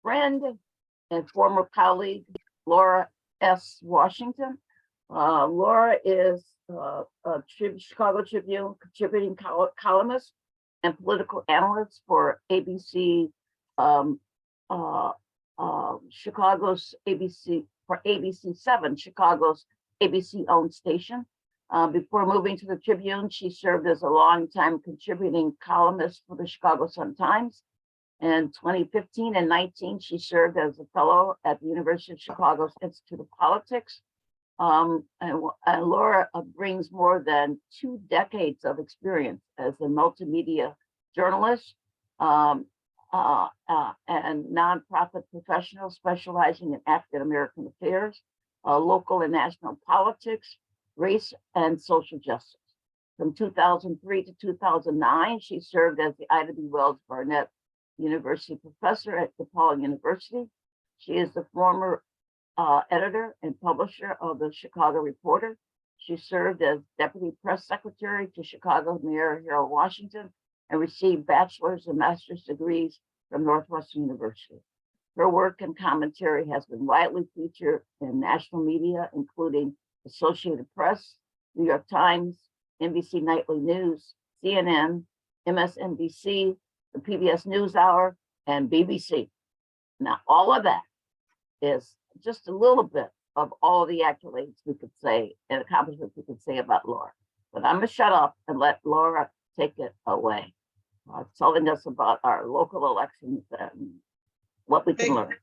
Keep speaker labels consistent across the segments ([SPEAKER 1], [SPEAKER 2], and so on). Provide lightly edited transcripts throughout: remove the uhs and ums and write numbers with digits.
[SPEAKER 1] friend and former colleague, Laura S. Washington. Laura is a Chicago Tribune contributing columnist and political analyst for ABC, Chicago's ABC, for ABC7, Chicago's ABC-owned station. Before moving to the Tribune, she served as a longtime contributing columnist for the Chicago Sun-Times. In 2015 and 19, she served as a fellow at the University of Chicago's Institute of Politics. And Laura brings more than 2 decades of experience as a multimedia journalist and nonprofit professional specializing in African American affairs, local and national politics, race, and social justice. From 2003 to 2009, she served as the Ida B. Wells Barnett University professor at DePaul University. She is the former editor and publisher of the Chicago Reporter. She served as deputy press secretary to Chicago Mayor Harold Washington and received bachelor's and master's degrees from Northwestern University. Her work and commentary has been widely featured in national media, including Associated Press, New York Times, NBC Nightly News, CNN, MSNBC, the PBS NewsHour, and BBC. Now, all of that is just a little bit of all the accolades we could say and accomplishments we could say about Laura. But I'm going to shut up and let Laura take it away, telling us about our local elections and what we can learn.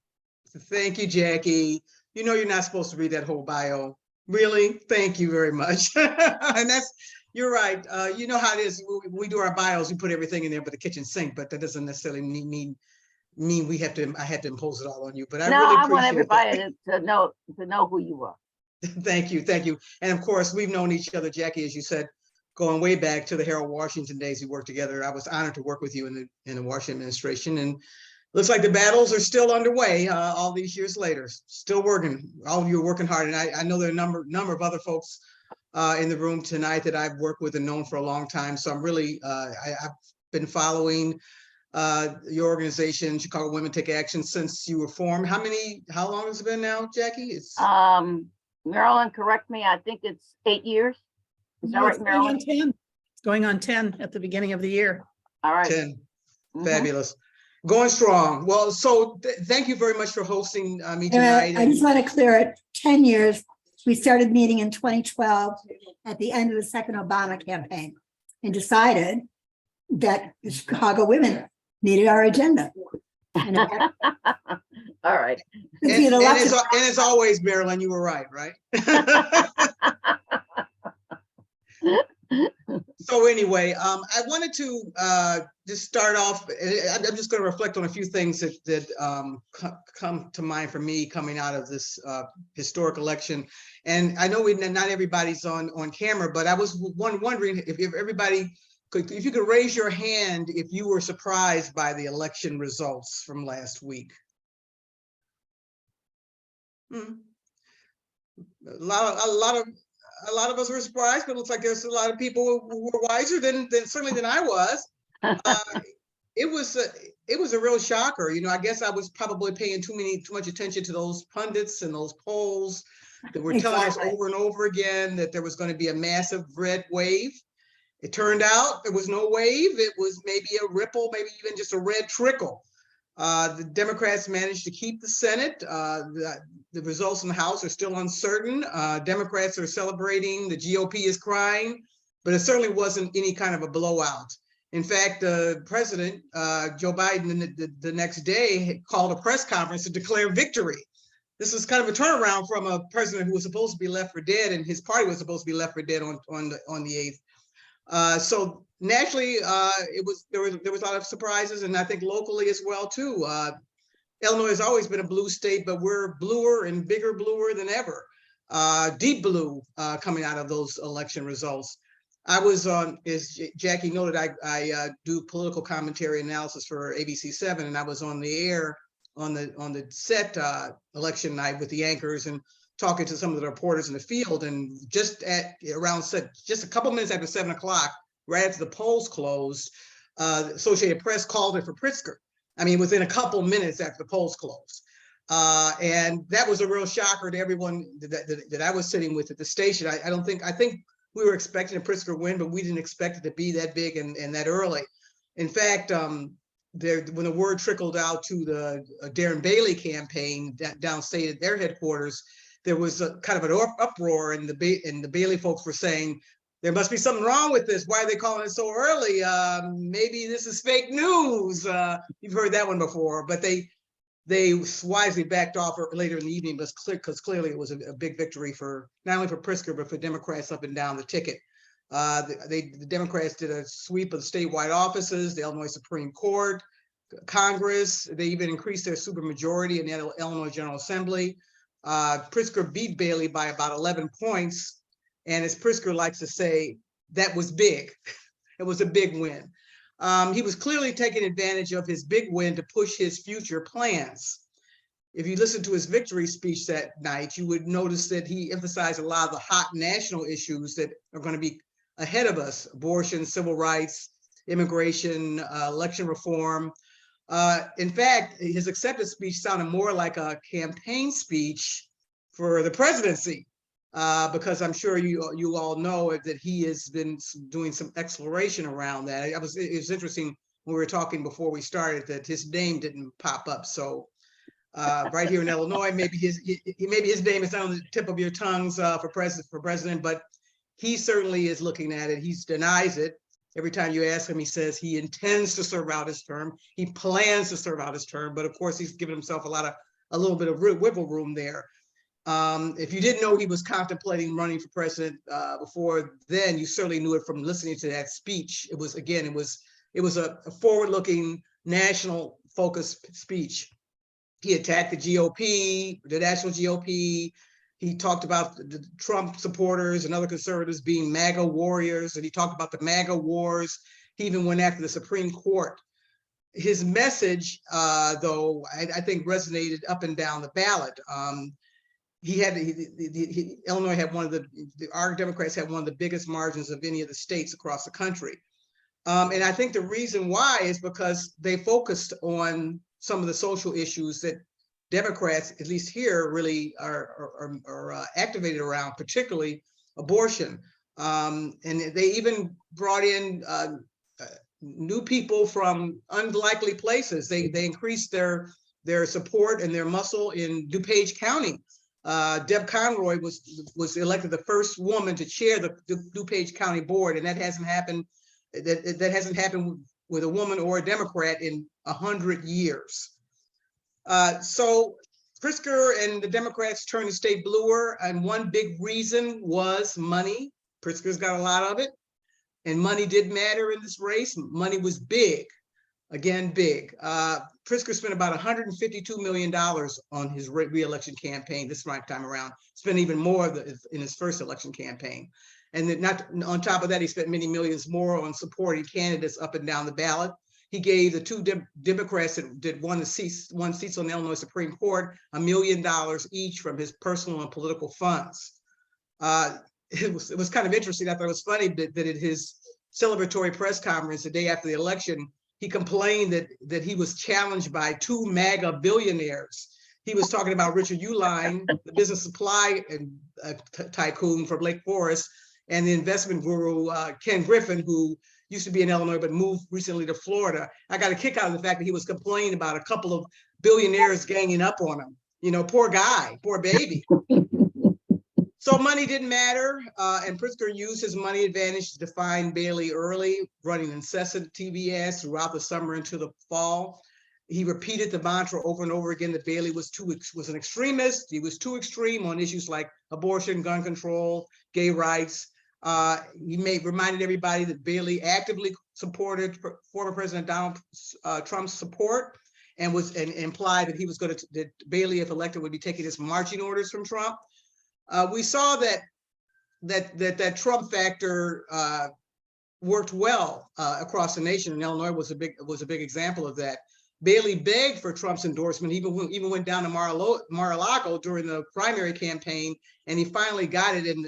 [SPEAKER 2] Thank you, Jackie. You know you're not supposed to read that whole bio. Really? Thank you very much. And you're right. You know how it is. We do our bios, we put everything in there but the kitchen sink, but that doesn't necessarily mean I had to impose it all on you. But I really appreciate
[SPEAKER 1] want everybody to know who you are.
[SPEAKER 2] Thank you. And of course, we've known each other, Jackie, as you said, going way back to the Harold Washington days we worked together. I was honored to work with you in the Washington administration, and looks like the battles are still underway all these years later. Still working. All of you are working hard, and I know there are a number of other folks in the room tonight that I've worked with and known for a long time. So I'm really I've been following your organization, Chicago Women Take Action, since you were formed. How long has it been now, Jackie? It's
[SPEAKER 1] Marilyn, correct me. I think it's 8 years. Is that right, Marilyn?
[SPEAKER 3] 10. It's going on 10 at the beginning of the year.
[SPEAKER 1] All right.
[SPEAKER 2] 10. Fabulous. Going strong. Well, so thank you very much for hosting me tonight.
[SPEAKER 4] I just want to clear it. 10 years. We started meeting in 2012 at the end of the second Obama campaign and decided that the Chicago women needed our agenda. And
[SPEAKER 1] all right.
[SPEAKER 2] And as always, Marilyn, you were right? So anyway, I wanted to just start off. I'm just going to reflect on a few things that come to mind for me coming out of this historic election. And I know not everybody's on camera, but I was wondering if everybody if you could raise your hand if you were surprised by the election results from last week. A lot of us were surprised, but it looks like there's a lot of people who were wiser than I was. It was a real shocker. You know, I guess I was probably paying too much attention to those pundits and those polls that were telling us over and over again that there was going to be a massive red wave. It turned out there was no wave. It was maybe a ripple, maybe even just a red trickle. The Democrats managed to keep the Senate. The results in the House are still uncertain. Democrats are celebrating. The GOP is crying, but it certainly wasn't any kind of a blowout. In fact, President Joe Biden the next day called a press conference to declare victory. This was kind of a turnaround from a president who was supposed to be left for dead, and his party was supposed to be left for dead on the 8th. So nationally, there was a lot of surprises, and I think locally as well too. Illinois has always been a blue state, but we're bluer and bigger bluer than ever. Deep blue coming out of those election results. I was on, as Jackie noted, I do political commentary analysis for ABC7, and I was on the air on the set election night with the anchors and talking to some of the reporters in the field. And just at around just a couple minutes after 7 o'clock, right after the polls closed, the Associated Press called it for Pritzker. I mean, within a couple minutes after the polls closed. And that was a real shocker to everyone that I was sitting with at the station. I think we were expecting a Pritzker win, but we didn't expect it to be that big and that early. In fact, when the word trickled out to the Darren Bailey campaign downstate at their headquarters, there was a kind of an uproar, and the Bailey folks were saying, there must be something wrong with this. Why are they calling it so early? Maybe this is fake news. You've heard that one before, but they wisely backed off later in the evening, because clearly it was a big victory for not only for Pritzker, but for Democrats up and down the ticket. The Democrats did a sweep of the statewide offices, the Illinois Supreme Court, Congress. They even increased their supermajority in the Illinois General Assembly. Pritzker beat Bailey by about 11 points. And as Pritzker likes to say, that was big. It was a big win. He was clearly taking advantage of his big win to push his future plans. If you listen to his victory speech that night, you would notice that he emphasized a lot of the hot national issues that are going to be ahead of us: abortion, civil rights, immigration, election reform. In fact, his acceptance speech sounded more like a campaign speech for the presidency. Because I'm sure you all know that he has been doing some exploration around that. It was interesting when we were talking before we started that his name didn't pop up. So right here in Illinois, maybe his name is on the tip of your tongues for president, but he certainly is looking at it. He denies it. Every time you ask him, he says he intends to serve out his term. He plans to serve out his term, but of course he's given himself a little bit of wiggle room there. If you didn't know he was contemplating running for president before then, you certainly knew it from listening to that speech. It was a forward-looking, national focused speech. He attacked the GOP, the national GOP. He talked about the Trump supporters and other conservatives being MAGA warriors, and he talked about the MAGA wars. He even went after the Supreme Court. His message, though, I think resonated up and down the ballot. Illinois had our Democrats had one of the biggest margins of any of the states across the country. And I think the reason why is because they focused on some of the social issues that Democrats, at least here, really are activated around, particularly abortion. And they even brought in new people from unlikely places. They increased their support and their muscle in DuPage County. Deb Conroy was elected the first woman to chair the DuPage County Board, and that hasn't happened. That hasn't happened with a woman or a Democrat in 100 years. So Pritzker and the Democrats turned the state bluer, and one big reason was money. Pritzker's got a lot of it, and money did matter in this race. Money was big. Again, big. Pritzker spent about $152 million on his re-election campaign this time around. Spent even more in his first election campaign. And then not on top of that, he spent many millions more on supporting candidates up and down the ballot. He gave the two Democrats that won seats on the Illinois Supreme Court $1 million each from his personal and political funds. It was kind of interesting. I thought it was funny that at his celebratory press conference the day after the election, he complained that he was challenged by two MAGA billionaires. He was talking about Richard Uihlein, the business supply tycoon from Lake Forest, and the investment guru, Ken Griffin, who used to be in Illinois but moved recently to Florida. I got a kick out of the fact that he was complaining about a couple of billionaires ganging up on him. You know, poor guy, poor baby. So money didn't matter, and Pritzker used his money advantage to define Bailey early, running incessant TV ads throughout the summer into the fall. He repeated the mantra over and over again that Bailey was an extremist. He was too extreme on issues like abortion, gun control, gay rights. He reminded everybody that Bailey actively supported former President Donald Trump's support, and implied that that Bailey, if elected, would be taking his marching orders from Trump. We saw that Trump factor worked well across the nation, and Illinois was a big example of that. Bailey begged for Trump's endorsement, even went down to Mar-a-Lago during the primary campaign, and he finally got it. And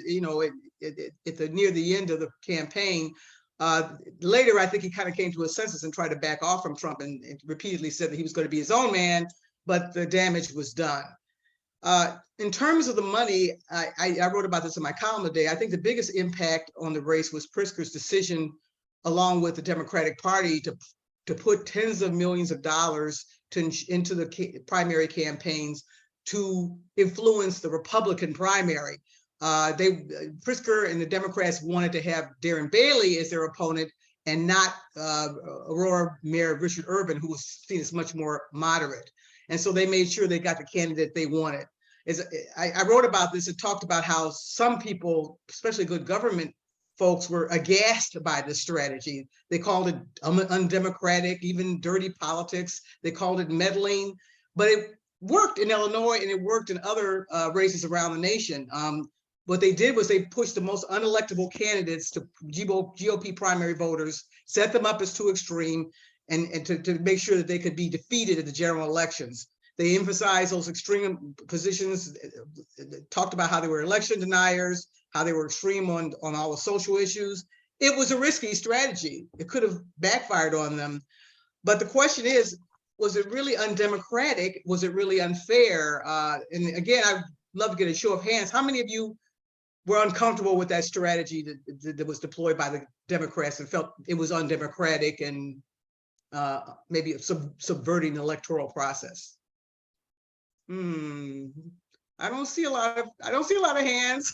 [SPEAKER 2] near the end of the campaign, Later, I think he kind of came to his senses and tried to back off from Trump and repeatedly said that he was going to be his own man, but the damage was done. In terms of the money, I wrote about this in my column today. I think the biggest impact on the race was Pritzker's decision, along with the Democratic Party, to put tens of millions of dollars into the primary campaigns to influence the Republican primary. Pritzker and the Democrats wanted to have Darren Bailey as their opponent and not Aurora Mayor Richard Urban, who was seen as much more moderate. And so they made sure they got the candidate they wanted. I wrote about this and talked about how some people, especially good government folks, were aghast by this strategy. They called it undemocratic, even dirty politics. They called it meddling, but it worked in Illinois and it worked in other races around the nation. What they did was they pushed the most unelectable candidates to GOP primary voters, set them up as too extreme, and to make sure that they could be defeated at the general elections. They emphasized those extreme positions, talked about how they were election deniers, how they were extreme on all the social issues. It was a risky strategy. It could have backfired on them. But the question is, was it really undemocratic? Was it really unfair? And again, I'd love to get a show of hands. How many of you were uncomfortable with that strategy that was deployed by the Democrats and felt it was undemocratic and maybe subverting the electoral process? I don't see a lot of hands.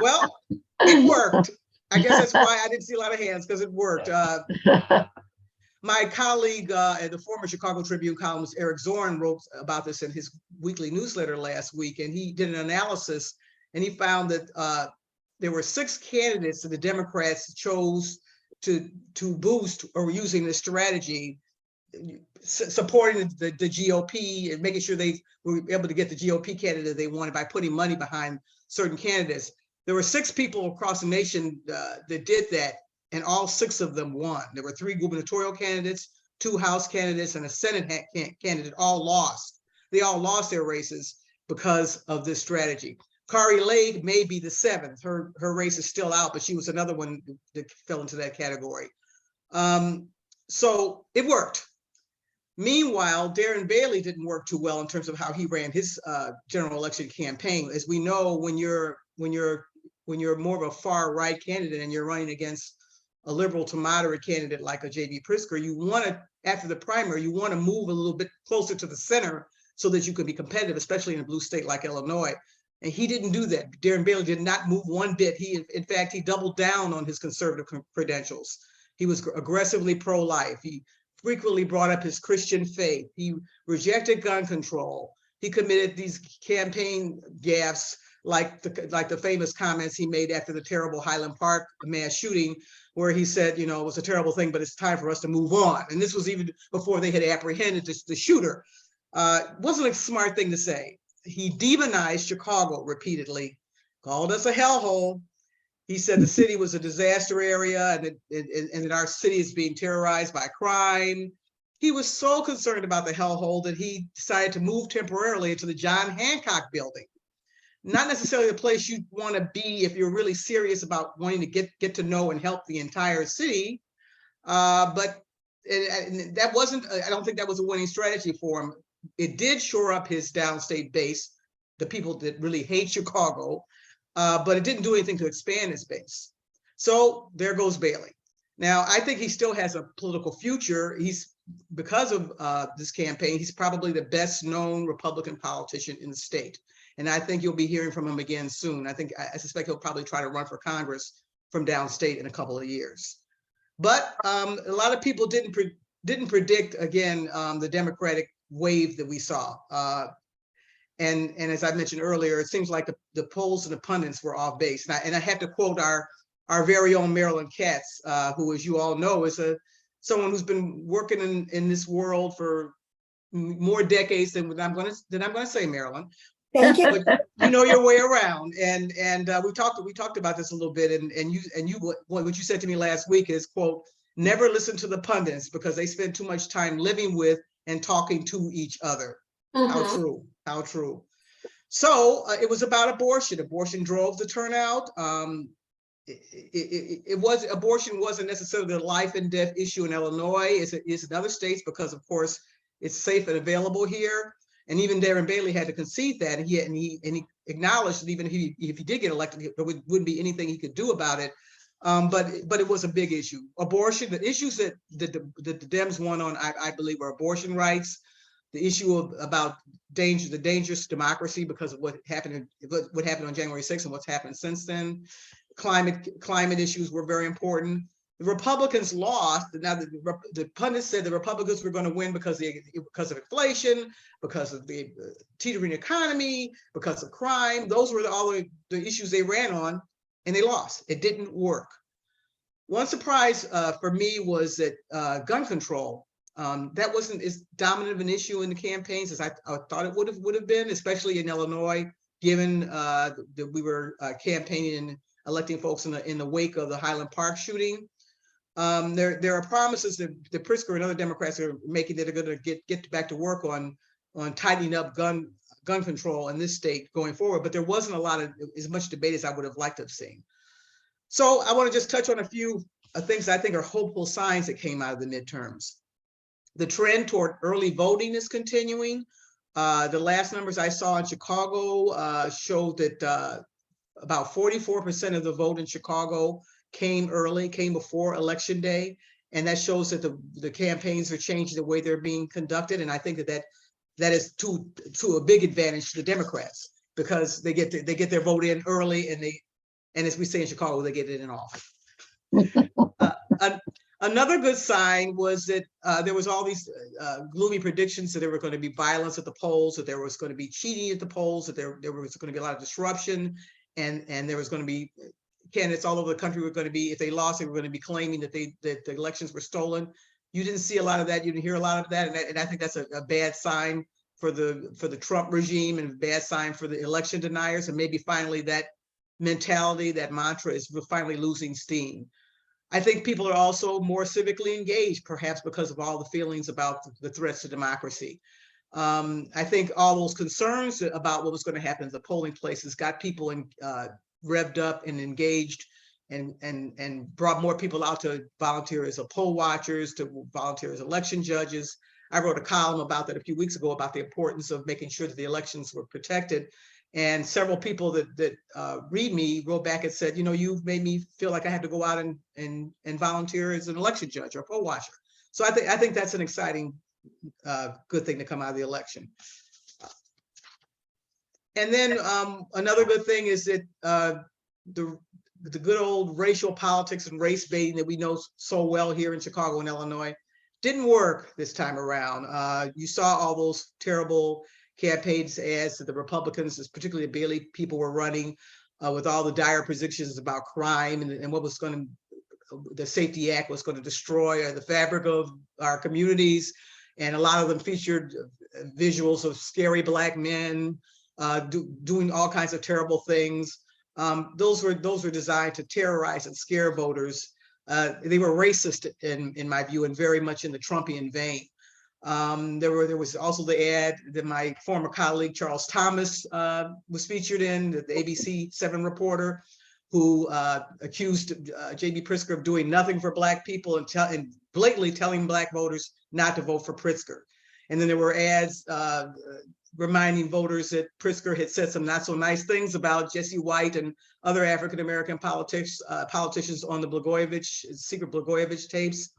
[SPEAKER 2] Well, it worked. I guess that's why I didn't see a lot of hands, because it worked. My colleague at the former Chicago Tribune columnist, Eric Zorn, wrote about this in his weekly newsletter last week, and he did an analysis, and he found that there were 6 candidates that the Democrats chose to boost, or using this strategy, supporting the GOP and making sure they were able to get the GOP candidate they wanted by putting money behind certain candidates. There were 6 people across the nation that did that, and all 6 of them won. There were 3 gubernatorial candidates, 2 House candidates, and a Senate candidate, all lost. They all lost their races because of this strategy. Kari Lake may be the 7th. Her race is still out, but she was another one that fell into that category. So it worked. Meanwhile, Darren Bailey didn't work too well in terms of how he ran his general election campaign. As we know, when you're more of a far right candidate and you're running against a liberal to moderate candidate like a J.B. Pritzker, you want to, after the primary, you want to move a little bit closer to the center so that you can be competitive, especially in a blue state like Illinois. And he didn't do that. Darren Bailey did not move one bit. In fact, he doubled down on his conservative credentials. He was aggressively pro-life. He frequently brought up his Christian faith. He rejected gun control. He committed these campaign gaffes, like the famous comments he made after the terrible Highland Park mass shooting, where he said, you know, it was a terrible thing, but it's time for us to move on. And this was even before they had apprehended the shooter. Wasn't a smart thing to say. He demonized Chicago repeatedly, called us a hellhole. He said the city was a disaster area and that our city is being terrorized by crime. He was so concerned about the hellhole that he decided to move temporarily into the John Hancock building. Not necessarily the place you'd want to be if you're really serious about wanting to get to know and help the entire city. But that wasn't, I don't think that was a winning strategy for him. It did shore up his downstate base, the people that really hate Chicago, but it didn't do anything to expand his base. So there goes Bailey. Now, I think he still has a political future. Because of this campaign, he's probably the best known Republican politician in the state. And I think you'll be hearing from him again soon. I suspect he'll probably try to run for Congress from downstate in a couple of years. But a lot of people didn't predict, again, the Democratic wave that we saw. And as I mentioned earlier, it seems like the polls and the pundits were off base. And I have to quote our very own Marilyn Katz, who, as you all know, is someone who's been working in this world for more decades than I'm going to say, Marilyn.
[SPEAKER 4] Thank you.
[SPEAKER 2] But you know your way around, and we talked about this a little bit, and what you said to me last week is, quote, never listen to the pundits because they spend too much time living with and talking to each other. Mm-hmm. How true. So it was about abortion. Abortion drove the turnout. abortion wasn't necessarily the life and death issue in Illinois. It's in other states because, of course, it's safe and available here. And even Darren Bailey had to concede that, and he acknowledged that even if he did get elected, there wouldn't be anything he could do about it. But it was a big issue. Abortion, the issues that the Dems won on, I believe, were abortion rights, the issue about the dangerous democracy because of what happened on January 6th and what's happened since then. Climate issues were very important. The Republicans lost. Now the pundits said the Republicans were going to win because of inflation, because of the teetering economy, because of crime. Those were all the issues they ran on, and they lost. It didn't work. One surprise for me was that gun control. That wasn't as dominant of an issue in the campaigns as I thought it would have been, especially in Illinois, given that we were campaigning and electing folks in the wake of the Highland Park shooting. There are promises that Pritzker and other Democrats are making that are going to get back to work on tightening up gun control in this state going forward, but there wasn't as much debate as I would have liked to have seen. So I want to just touch on a few things I think are hopeful signs that came out of the midterms. The trend toward early voting is continuing. The last numbers I saw in Chicago showed that about 44% of the vote in Chicago came before Election Day. And that shows that the campaigns are changing the way they're being conducted. And I think that is to a big advantage to the Democrats, because they get their vote in early, and as we say in Chicago, they get it in often. Another good sign was that there was all these gloomy predictions that there were going to be violence at the polls, that there was going to be cheating at the polls, that there was going to be a lot of disruption, and there was going to be candidates all over the country were going to be, if they lost, they were going to be claiming that the elections were stolen. You didn't see a lot of that. You didn't hear a lot of that, and I think that's a bad sign for the Trump regime, and a bad sign for the election deniers. And maybe finally that mentality, that mantra, is finally losing steam. I think people are also more civically engaged, perhaps because of all the feelings about the threats to democracy. I think all those concerns about what was going to happen at the polling places got people revved up and engaged, and brought more people out to volunteer as poll watchers, to volunteer as election judges. I wrote a column about that a few weeks ago, about the importance of making sure that the elections were protected. And several people that read me wrote back and said, you've made me feel like I had to go out and volunteer as an election judge or a poll watcher. So I think that's an exciting, good thing to come out of the election. And then another good thing is that the good old racial politics and race baiting that we know so well here in Chicago and Illinois didn't work this time around. You saw all those terrible campaigns ads that the Republicans, particularly the Bailey people, were running with all the dire predictions about crime and what was the Safety Act was going to destroy the fabric of our communities. And a lot of them featured visuals of scary Black men doing all kinds of terrible things. Those were designed to terrorize and scare voters. They were racist in my view, and very much in the Trumpian vein. There was also the ad that my former colleague Charles Thomas was featured in, the ABC 7 reporter, who accused J.B. Pritzker of doing nothing for Black people and blatantly telling Black voters not to vote for Pritzker. And then there were ads reminding voters that Pritzker had said some not so nice things about Jesse White and other African-American politicians on the secret Blagojevich tapes.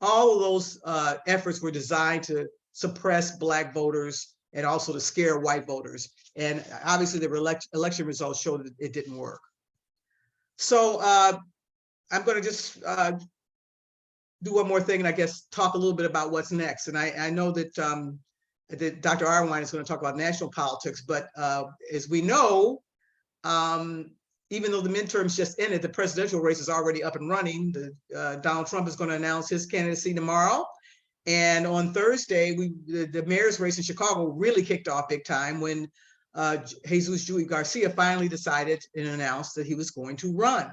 [SPEAKER 2] All of those efforts were designed to suppress Black voters and also to scare white voters. And obviously the election results showed that it didn't work. So I'm going to just do one more thing, and I guess talk a little bit about what's next. And I know that Dr. Arnwine is going to talk about national politics, but as we know, even though the midterms just ended, the presidential race is already up and running. Donald Trump is going to announce his candidacy tomorrow. And on Thursday, the mayor's race in Chicago really kicked off big time when Jesus Julie Garcia finally decided and announced that he was going to run.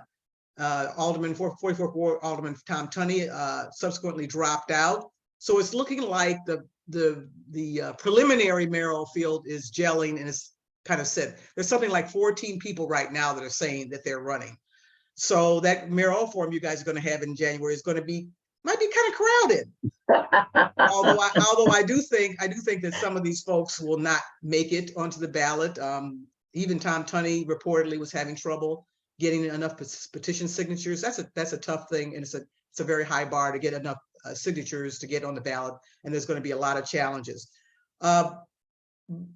[SPEAKER 2] 44th Ward Alderman Tom Tunney subsequently dropped out. So it's looking like the preliminary mayoral field is gelling, and it's kind of said there's something like 14 people right now that are saying that they're running. So that mayoral forum you guys are going to have in January is going to might be kind of crowded. Although I do think that some of these folks will not make it onto the ballot. Even Tom Tunney reportedly was having trouble getting enough petition signatures. That's a tough thing, and it's a very high bar to get enough signatures to get on the ballot, and there's going to be a lot of challenges.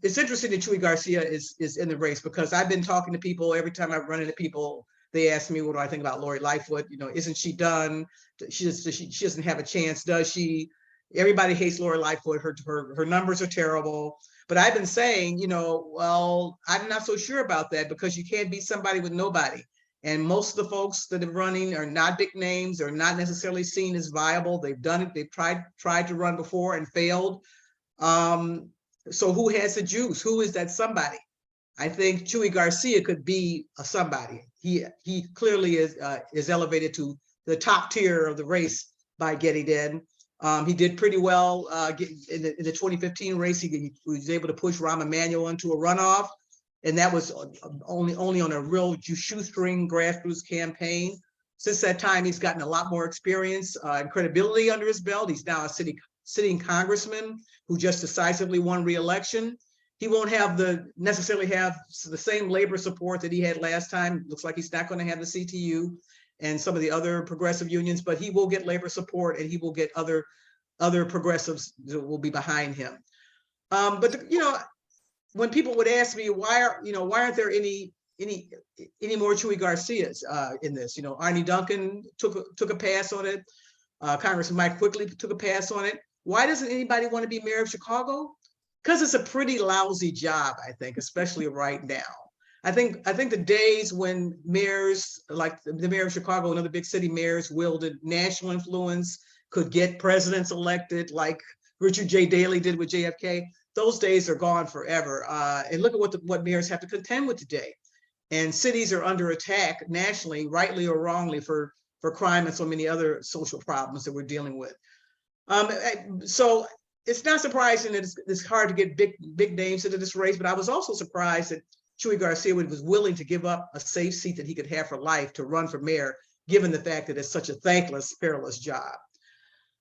[SPEAKER 2] It's interesting that Chuy Garcia is in the race, because I've been talking to people. Every time I run into people, they ask me, what do I think about Lori Lightfoot? You know, isn't she done? She doesn't have a chance, does she? Everybody hates Lori Lightfoot. Her numbers are terrible. But I've been saying, you know, well, I'm not so sure about that, because you can't beat somebody with nobody. And most of the folks that are running are not big names, are not necessarily seen as viable. They've done it. They've tried to run before and failed. So who has the juice? Who is that somebody? I think Chuy Garcia could be a somebody. He clearly is elevated to the top tier of the race by getting in. He did pretty well in the 2015 race. He was able to push Rahm Emanuel into a runoff, and that was only on a real shoestring grassroots campaign. Since that time, he's gotten a lot more experience and credibility under his belt. He's now a sitting congressman who just decisively won re-election. He won't necessarily have the same labor support that he had last time. Looks like he's not going to have the CTU and some of the other progressive unions, but he will get labor support, and he will get other progressives that will be behind him. But you know, when people would ask me why aren't there any more Chuy Garcias in this? You know, Arnie Duncan took a pass on it. Congressman Mike Quigley took a pass on it. Why doesn't anybody want to be mayor of Chicago? Because it's a pretty lousy job, I think, especially right now. I think the days when mayors like the mayor of Chicago and other big city mayors wielded national influence, could get presidents elected like Richard J. Daley did with JFK, those days are gone forever. And look at what mayors have to contend with today. And cities are under attack nationally, rightly or wrongly, for crime and so many other social problems that we're dealing with. So it's not surprising that it's hard to get big names into this race, but I was also surprised that Chuy Garcia was willing to give up a safe seat that he could have for life to run for mayor, given the fact that it's such a thankless, perilous job.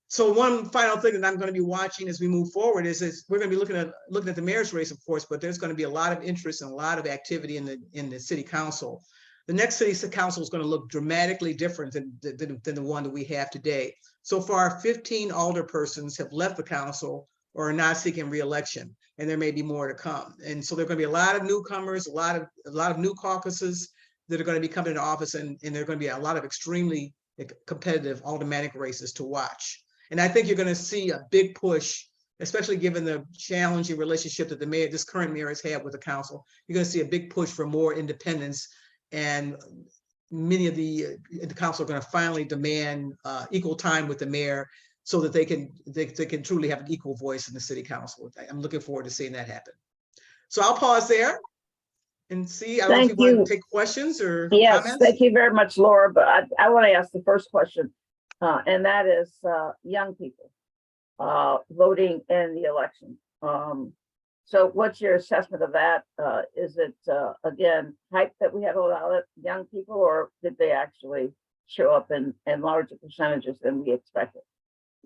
[SPEAKER 2] So one final thing that I'm going to be watching as we move forward is we're going to be looking at the mayor's race, of course, but there's going to be a lot of interest and a lot of activity in the city council. The next city council is going to look dramatically different than the one that we have today. So far, 15 alderpersons have left the council or are not seeking re-election, and there may be more to come. And so there are going to be a lot of newcomers, a lot of new caucuses that are going to be coming into office, and there are going to be a lot of extremely competitive aldermanic races to watch. And I think you're going to see a big push, especially given the challenging relationship that this current mayor has had with the council. You're going to see a big push for more independence, and many of the council are going to finally demand equal time with the mayor, so that they can truly have an equal voice in the city council. I'm looking forward to seeing that happen. So I'll pause there and see. I don't know if you want to take questions or comments.
[SPEAKER 1] Thank you very much, Laura. But I want to ask the first question, and that is young people voting in the election. So what's your assessment of that? Is it, again, hype that we have a lot of young people, or did they actually show up in larger percentages than we expected?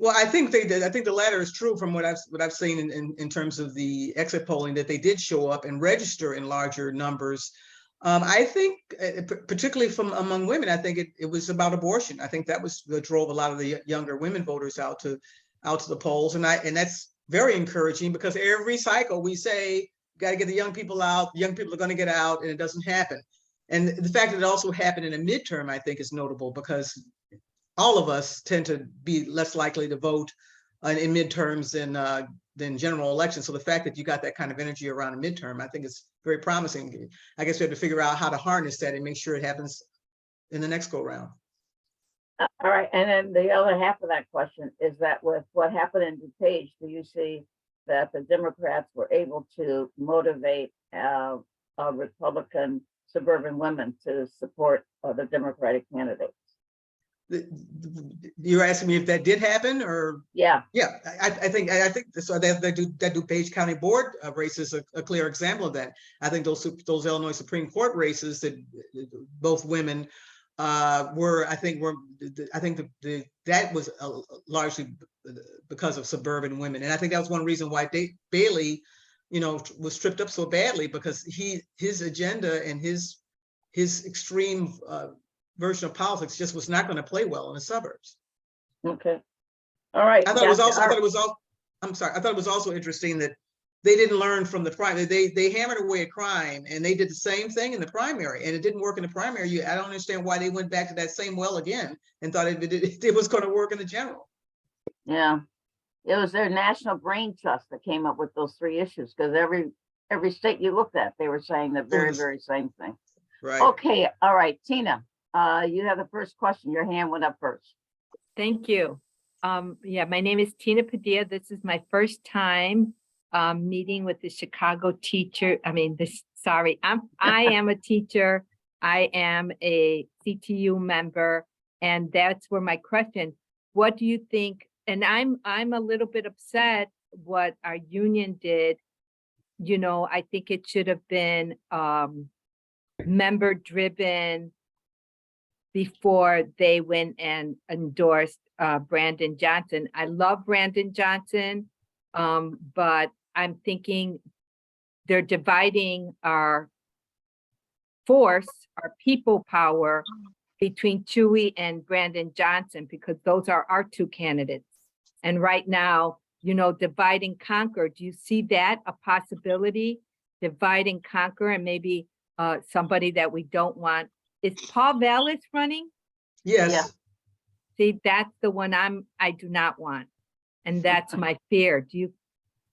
[SPEAKER 2] Well, I think they did. I think the latter is true from what I've seen in terms of the exit polling, that they did show up and register in larger numbers. I think, particularly from among women, I think it was about abortion. I think that was what drove a lot of the younger women voters out to the polls, and that's very encouraging, because every cycle we say, got to get the young people out. Young people are going to get out, and it doesn't happen. And the fact that it also happened in a midterm, I think, is notable, because all of us tend to be less likely to vote in midterms than general elections. So the fact that you got that kind of energy around a midterm, I think is very promising. I guess we have to figure out how to harness that and make sure it happens in the next go round.
[SPEAKER 1] All right, and then the other half of that question is that with what happened in DuPage, do you see that the Democrats were able to motivate Republican suburban women to support the Democratic candidates?
[SPEAKER 2] You're asking me if that did happen, or?
[SPEAKER 1] Yeah.
[SPEAKER 2] I think so. That DuPage County Board race is a clear example of that. I think those Illinois Supreme Court races that both women I think that was largely because of suburban women. And I think that was one reason why Bailey, was tripped up so badly, because his agenda and his extreme version of politics just was not going to play well in the suburbs.
[SPEAKER 1] Okay. All right.
[SPEAKER 2] I thought it was also interesting that they didn't learn from the primary. They hammered away at crime, and they did the same thing in the primary, and it didn't work in the primary. I don't understand why they went back to that same well again and thought it was going to work in the general.
[SPEAKER 1] Yeah, it was their National Brain Trust that came up with those three issues, because every state you looked at, they were saying the very same thing.
[SPEAKER 2] Right.
[SPEAKER 1] Okay. All right, Tina, you have the first question. Your hand went up first.
[SPEAKER 5] Thank you. Yeah, my name is Tina Padilla. This is my first time meeting with the Chicago teacher. I am a teacher. I am a CTU member, and that's where my question, what do you think? And I'm a little bit upset what our union did. I think it should have been member driven before they went and endorsed Brandon Johnson. I love Brandon Johnson, but I'm thinking they're dividing our force, our people power between Chewy and Brandon Johnson, because those are our two candidates. And right now, divide and conquer. Do you see that a possibility? Divide and conquer, and maybe somebody that we don't want. Is Paul Vallis running?
[SPEAKER 2] Yes.
[SPEAKER 1] Yeah.
[SPEAKER 5] See, that's the one I do not want. And that's my fear. Do you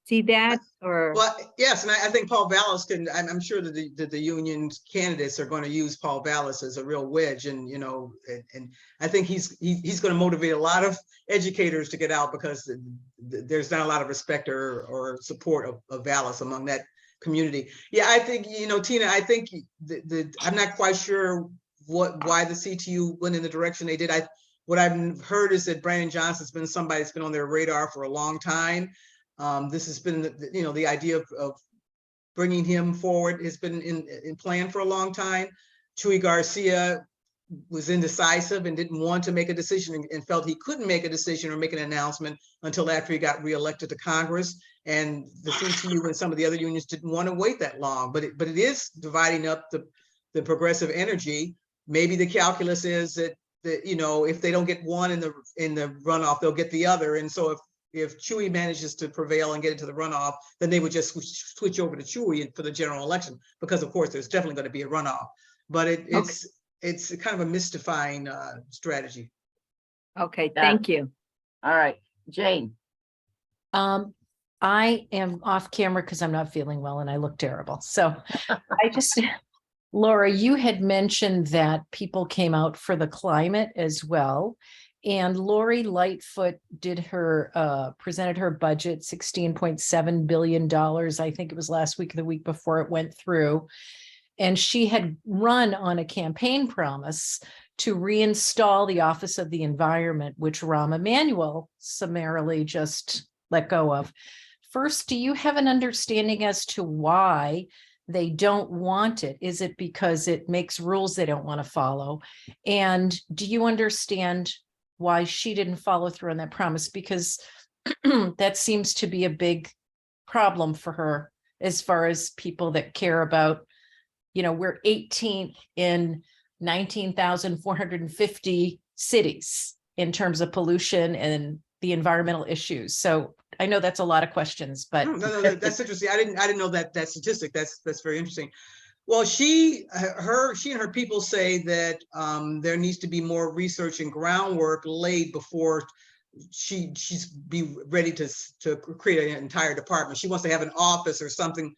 [SPEAKER 5] see that? Or
[SPEAKER 2] Well, yes, and I think Paul Vallis I'm sure that the union's candidates are going to use Paul Vallis as a real wedge, and and I think he's going to motivate a lot of educators to get out, because there's not a lot of respect or support of Vallis among that community. Yeah, I think, Tina, I think I'm not quite sure why the CTU went in the direction they did. What I've heard is that Brandon Johnson's been somebody that's been on their radar for a long time. This has been, the idea of bringing him forward has been in plan for a long time. Chuy Garcia was indecisive and didn't want to make a decision, and felt he couldn't make a decision or make an announcement until after he got reelected to Congress. And the CTU and some of the other unions didn't want to wait that long. But it is dividing up the progressive energy. Maybe the calculus is that if they don't get one in the runoff, they'll get the other. And so if Chewy manages to prevail and get into the runoff, then they would just switch over to Chewy for the general election, because of course there's definitely going to be a runoff. But it's kind of a mystifying strategy.
[SPEAKER 5] okay, thank you.
[SPEAKER 1] All right, Jane.
[SPEAKER 6] I am off camera because I'm not feeling well and I look terrible. So Laura, you had mentioned that people came out for the climate as well. And Lori Lightfoot presented her budget, $16.7 billion. I think it was last week or the week before it went through. And she had run on a campaign promise to reinstall the Office of the Environment, which Rahm Emanuel summarily just let go of. First, do you have an understanding as to why they don't want it? Is it because it makes rules they don't want to follow? And do you understand why she didn't follow through on that promise? Because that seems to be a big problem for her as far as people that care about, we're 18th in 19,450 cities in terms of pollution and the environmental issues. So I know that's a lot of questions, but
[SPEAKER 2] no, that's interesting. I didn't know that statistic. That's very interesting. Well, she and her people say that there needs to be more research and groundwork laid before she's be ready to create an entire department. She wants to have an office or something,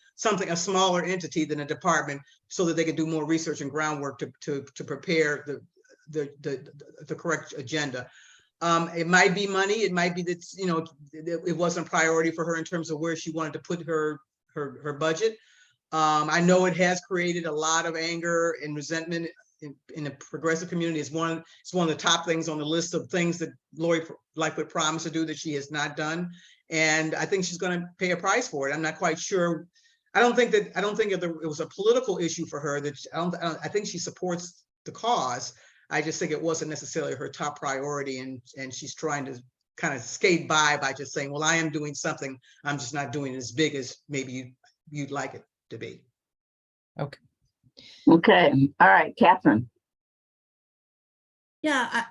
[SPEAKER 2] a smaller entity than a department, so that they can do more research and groundwork to prepare the correct agenda. It might be money. It might be that it wasn't a priority for her in terms of where she wanted to put her budget. I know it has created a lot of anger and resentment in the progressive community. It's one of the top things on the list of things that Lori Lightfoot promised to do that she has not done, and I think she's going to pay a price for it. I'm not quite sure. I don't think it was a political issue for her. I think she supports the cause. I just think it wasn't necessarily her top priority, and she's trying to kind of skate by just saying, well, I am doing something. I'm just not doing it as big as maybe you'd like it to be.
[SPEAKER 6] Okay.
[SPEAKER 1] Okay, all right, Catherine.
[SPEAKER 7] Yeah,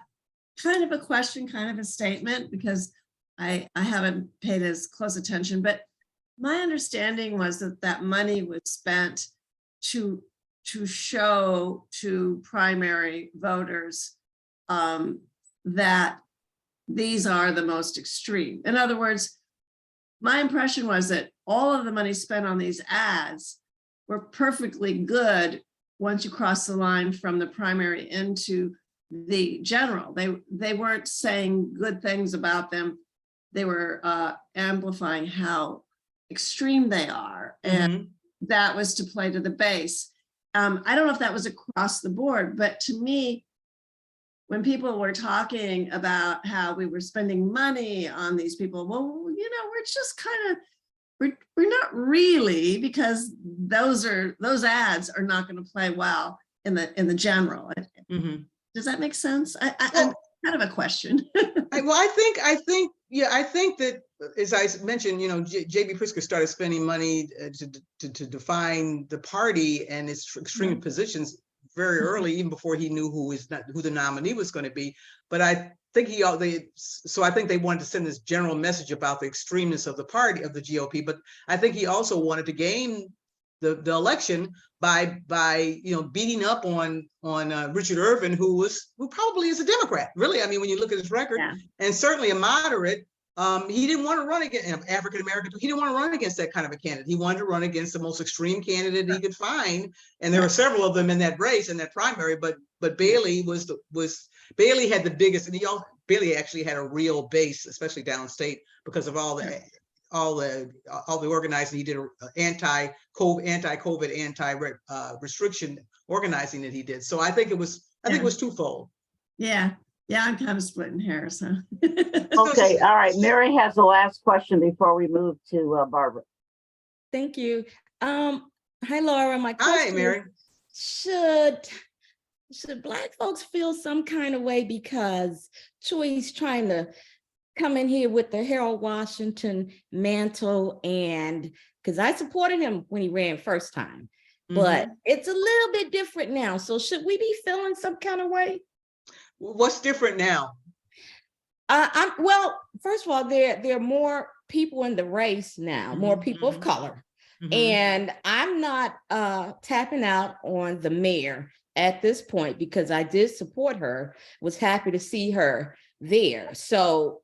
[SPEAKER 7] kind of a question, kind of a statement, because I haven't paid as close attention, but my understanding was that that money was spent to show to primary voters that these are the most extreme. In other words, my impression was that all of the money spent on these ads were perfectly good once you cross the line from the primary into the general. They weren't saying good things about them. They were amplifying how extreme they are. And that was to play to the base. I don't know if that was across the board, but to me, when people were talking about how we were spending money on these people, well, you know, we're just kind of, we're not really, because those ads are not going to play well in the general. Does that make sense? I'm kind of a question.
[SPEAKER 2] I think that, as I mentioned, you know, J.B. Pritzker started spending money to define the party and its extreme positions very early, even before he knew who the nominee was going to be. But I think I think they wanted to send this general message about the extremeness of the party, of the GOP. But I think he also wanted to gain the election by you know, beating up on Richard Irvin, who probably is a Democrat, really. I mean, when you look at his record, and certainly a moderate. He didn't want to run against African American. He didn't want to run against that kind of a candidate. He wanted to run against the most extreme candidate he could find, and there were several of them in that race, in that primary. But Bailey Bailey had the biggest, and Bailey actually had a real base, especially downstate, because of all the organizing he did, anti-COVID, anti-restriction organizing that he did. So I think it was twofold.
[SPEAKER 7] Yeah, I'm kind of splitting hairs, huh?
[SPEAKER 1] Okay, all right. Mary has the last question before we move to Barbara.
[SPEAKER 8] Thank you. Hi, Laura. My question
[SPEAKER 2] Hi, Mary.
[SPEAKER 8] is, should Black folks feel some kind of way because Choi's trying to come in here with the Harold Washington mantle, and because I supported him when he ran first time, but it's a little bit different now. So should we be feeling some kind of way?
[SPEAKER 2] What's different now?
[SPEAKER 8] Well, first of all, there are more people in the race now, more people of color. And I'm not tapping out on the mayor at this point, because I did support her, was happy to see her there. So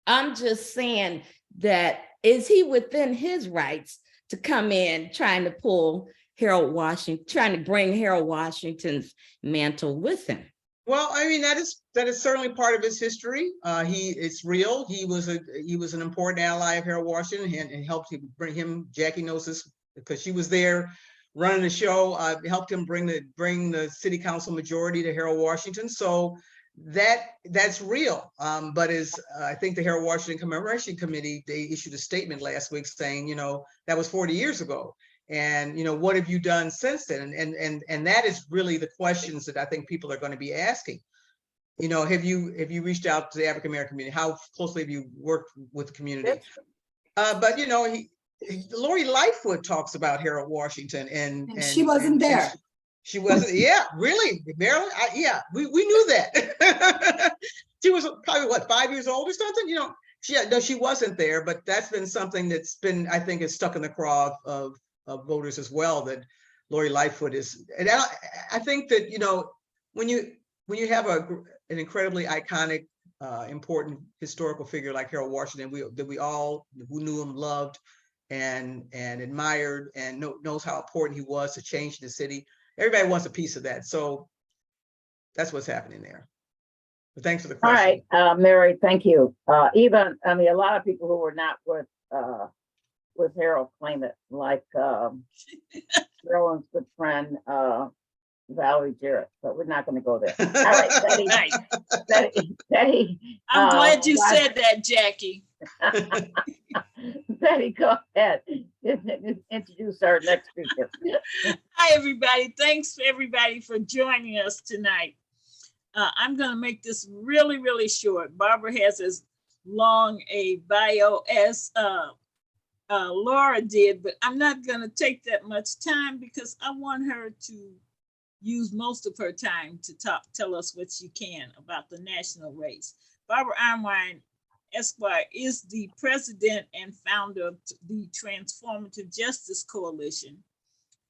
[SPEAKER 8] I'm just saying that, is he within his rights to come in trying to pull Harold Washington, trying to bring Harold Washington's mantle with him?
[SPEAKER 2] Well, I mean, that is certainly part of his history. It's real. He was an important ally of Harold Washington, and helped him bring him. Jackie knows this because she was there running the show. Helped him bring the city council majority to Harold Washington. So that's real. But I think the Harold Washington Commemoration Committee, they issued a statement last week saying, you know, that was 40 years ago. And, you know, what have you done since then? And that is really the questions that I think people are going to be asking. You know, have you reached out to the African American community? How closely have you worked with the community? But, you know, Lori Lightfoot talks about Harold Washington, and
[SPEAKER 4] she wasn't there.
[SPEAKER 2] She wasn't. Yeah, really, Marilyn. We knew that. She was probably what, 5 years old or something. You know, she wasn't there. But that's been something that's been, I think, is stuck in the craw of voters as well, that Lori Lightfoot is. And I think that, you know, when you have an incredibly iconic, important historical figure like Harold Washington, that we all who knew him loved and admired, and knows how important he was to change the city. Everybody wants a piece of that. So that's what's happening there. But thanks for the question.
[SPEAKER 1] All right, Mary, thank you. A lot of people who were not with Harold claim it, like Carolyn's good friend, Valerie Jarrett, but we're not going to go there. All right, Betty.
[SPEAKER 9] I'm glad you said that, Jackie.
[SPEAKER 1] Betty, go ahead. Introduce our next speaker.
[SPEAKER 9] Hi, everybody. Thanks for everybody for joining us tonight. I'm going to make this really, really short. Barbara has as long a bio as Laura did, but I'm not going to take that much time because I want her to use most of her time to tell us what she can about the national race. Barbara Arnwine, Esquire, is the president and founder of the Transformative Justice Coalition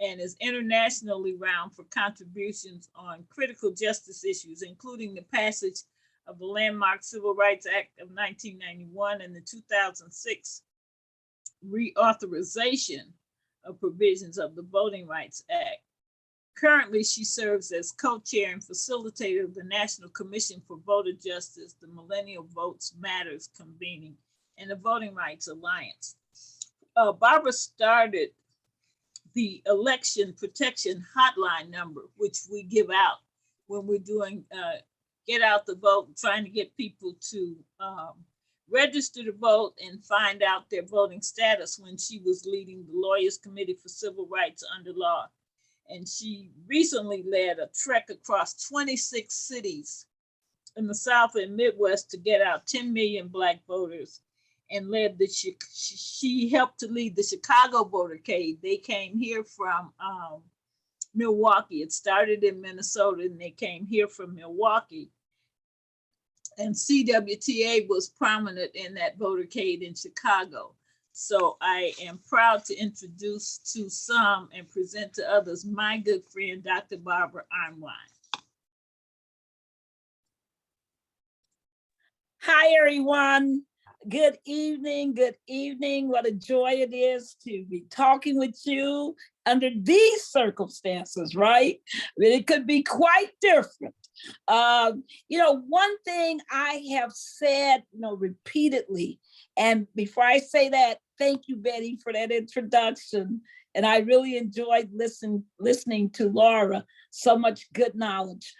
[SPEAKER 9] and is internationally renowned for contributions on critical justice issues, including the passage of the landmark Civil Rights Act of 1991 and the 2006 reauthorization of provisions of the Voting Rights Act. Currently, she serves as co-chair and facilitator of the National Commission for Voter Justice, the Millennial Votes Matters convening, and the Voting Rights Alliance. Barbara started the election protection hotline number, which we give out when we're doing get out the vote, trying to get people to register to vote and find out their voting status when she was leading the Lawyers Committee for Civil Rights under law. And she recently led a trek across 26 cities in the South and Midwest to get out 10 million Black voters, and led the, she helped to lead the Chicago votercade. They came here from Milwaukee. It started in Minnesota and they came here from Milwaukee. And CWTA was prominent in that votercade in Chicago. So I am proud to introduce to some and present to others my good friend, Dr. Barbara Arnwine.
[SPEAKER 10] Hi, everyone. Good evening. Good evening. What a joy it is to be talking with you under these circumstances, right? I mean, it could be quite different. One thing I have said, repeatedly, and before I say that, thank you, Betty, for that introduction. And I really enjoyed listening to Laura, so much good knowledge.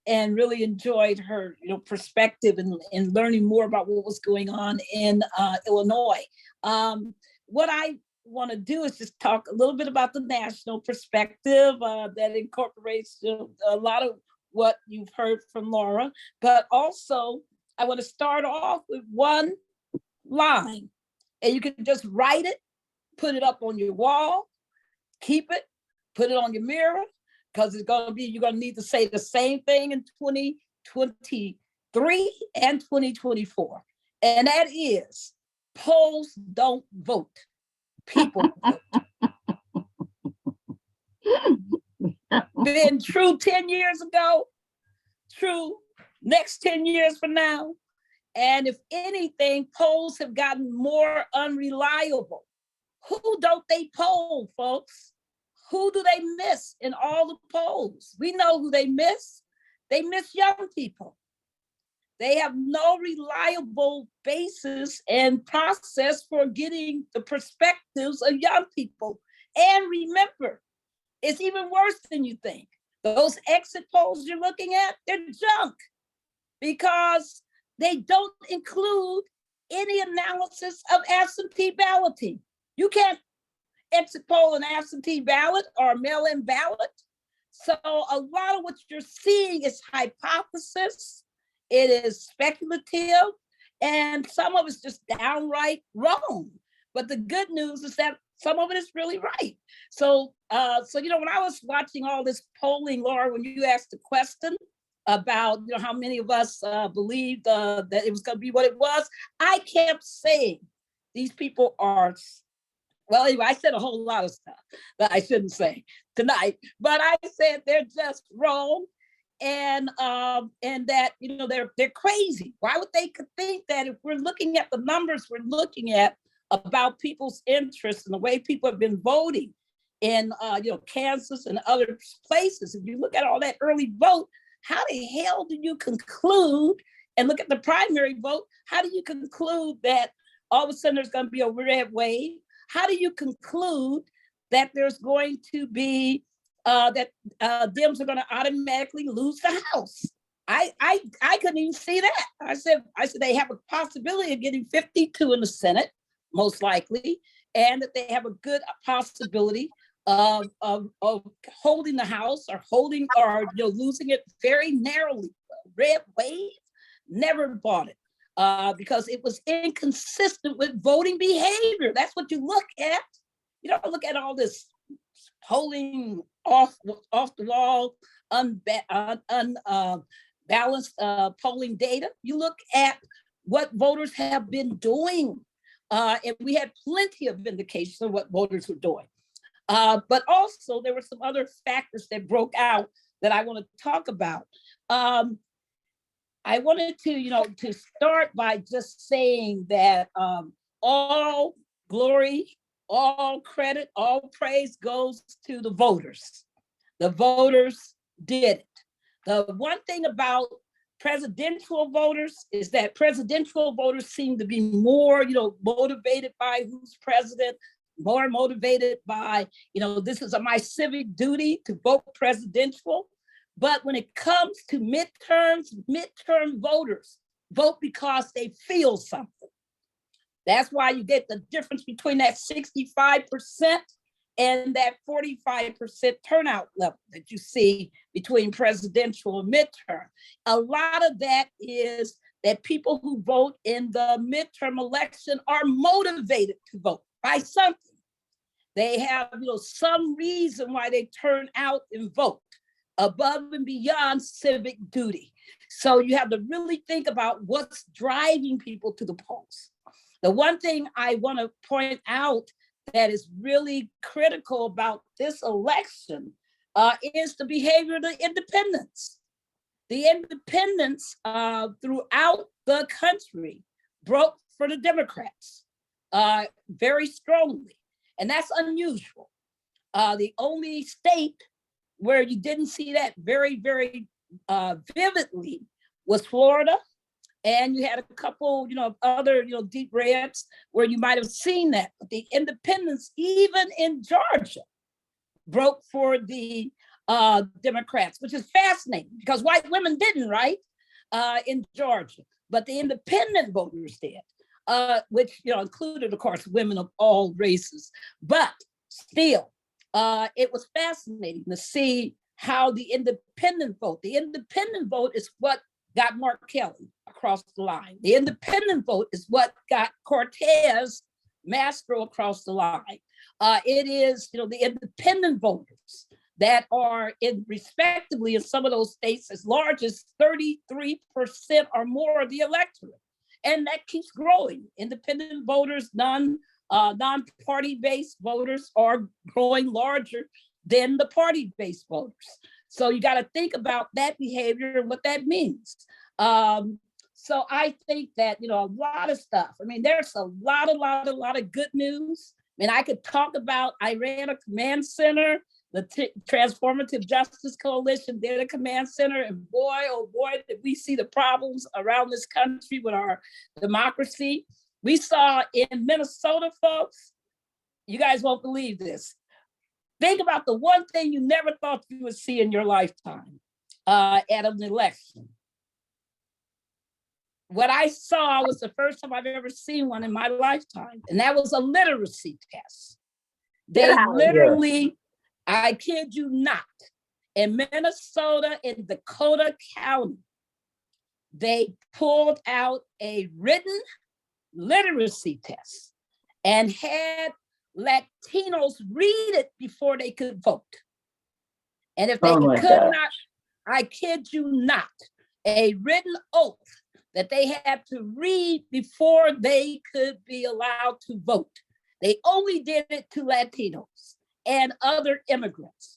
[SPEAKER 10] And really enjoyed her perspective and learning more about what was going on in Illinois. What I want to do is just talk a little bit about the national perspective that incorporates a lot of what you've heard from Laura, but also I want to start off with one line, and you can just write it, put it up on your wall, keep it, put it on your mirror, because you're going to need to say the same thing in 2023 and 2024. And that is, polls don't vote, people vote. Been true 10 years ago, true next 10 years from now. And if anything, polls have gotten more unreliable. Who don't they poll, folks? Who do they miss in all the polls? We know who they miss. They miss young people. They have no reliable basis and process for getting the perspectives of young people. And remember, it's even worse than you think. Those exit polls you're looking at, they're junk because they don't include any analysis of absentee balloting. You can't exit poll an absentee ballot or a mail-in ballot. So a lot of what you're seeing is hypothesis, it is speculative, and some of it's just downright wrong. But the good news is that some of it is really right. So when I was watching all this polling, Laura, when you asked the question about how many of us believed that it was going to be what it was, I kept saying these people are. Well, anyway, I said a whole lot of stuff that I shouldn't say tonight, but I said they're just wrong, and that they're crazy. Why would they think that if we're looking at the numbers we're looking at about people's interests and the way people have been voting in Kansas and other places? If you look at all that early vote, how the hell do you conclude? And look at the primary vote. How do you conclude that all of a sudden there's going to be a red wave? How do you conclude that there's going to be that Dems are going to automatically lose the House? I couldn't even see that. I said they have a possibility of getting 52 in the Senate, most likely, and that they have a good possibility of holding the House or holding or losing it very narrowly. Red wave, never bought it because it was inconsistent with voting behavior. That's what you look at. You don't look at all this polling off the wall, unbalanced polling data. You look at what voters have been doing. And we had plenty of indications of what voters were doing. But also there were some other factors that broke out that I want to talk about. I wanted to start by just saying that all glory, all credit, all praise goes to the voters. The voters did it. The one thing about presidential voters is that presidential voters seem to be more, motivated by who's president, more motivated by, this is my civic duty to vote presidential. But when it comes to midterm voters vote because they feel something. That's why you get the difference between that 65% and that 45% turnout level that you see between presidential and midterm. A lot of that is that people who vote in the midterm election are motivated to vote by something. They have some reason why they turn out and vote above and beyond civic duty. So you have to really think about what's driving people to the polls. The one thing I want to point out that is really critical about this election is the behavior of the independents. The independents throughout the country broke for the Democrats very strongly, and that's unusual. The only state where you didn't see that very, very vividly was Florida. And you had a couple, other, deep reds where you might have seen that. But the independents, even in Georgia, broke for the Democrats, which is fascinating because white women didn't, right, in Georgia. But the independent voters did, which, included, of course, women of all races. But still, it was fascinating to see how the independent vote is what got Mark Kelly across the line. The independent vote is what got Cortez Masto across the line. It is, the independent voters that are respectively in some of those states as large as 33% or more of the electorate. And that keeps growing. Independent voters, non-party-based voters are growing larger than the party-based voters. So you got to think about that behavior and what that means. So I think that, a lot of stuff. I mean, there's a lot of good news. I mean, I could talk about, I ran a command center, the Transformative Justice Coalition did a command center, and boy, oh boy, did we see the problems around this country with our democracy. We saw in Minnesota, folks, you guys won't believe this. Think about the one thing you never thought you would see in your lifetime at an election. What I saw was the first time I've ever seen one in my lifetime, and that was a literacy test. They literally, I kid you not, in Minnesota, in Dakota County, they pulled out a written literacy test and had Latinos read it before they could vote. And if they could not, I kid you not, a written oath that they had to read before they could be allowed to vote. They only did it to Latinos and other immigrants.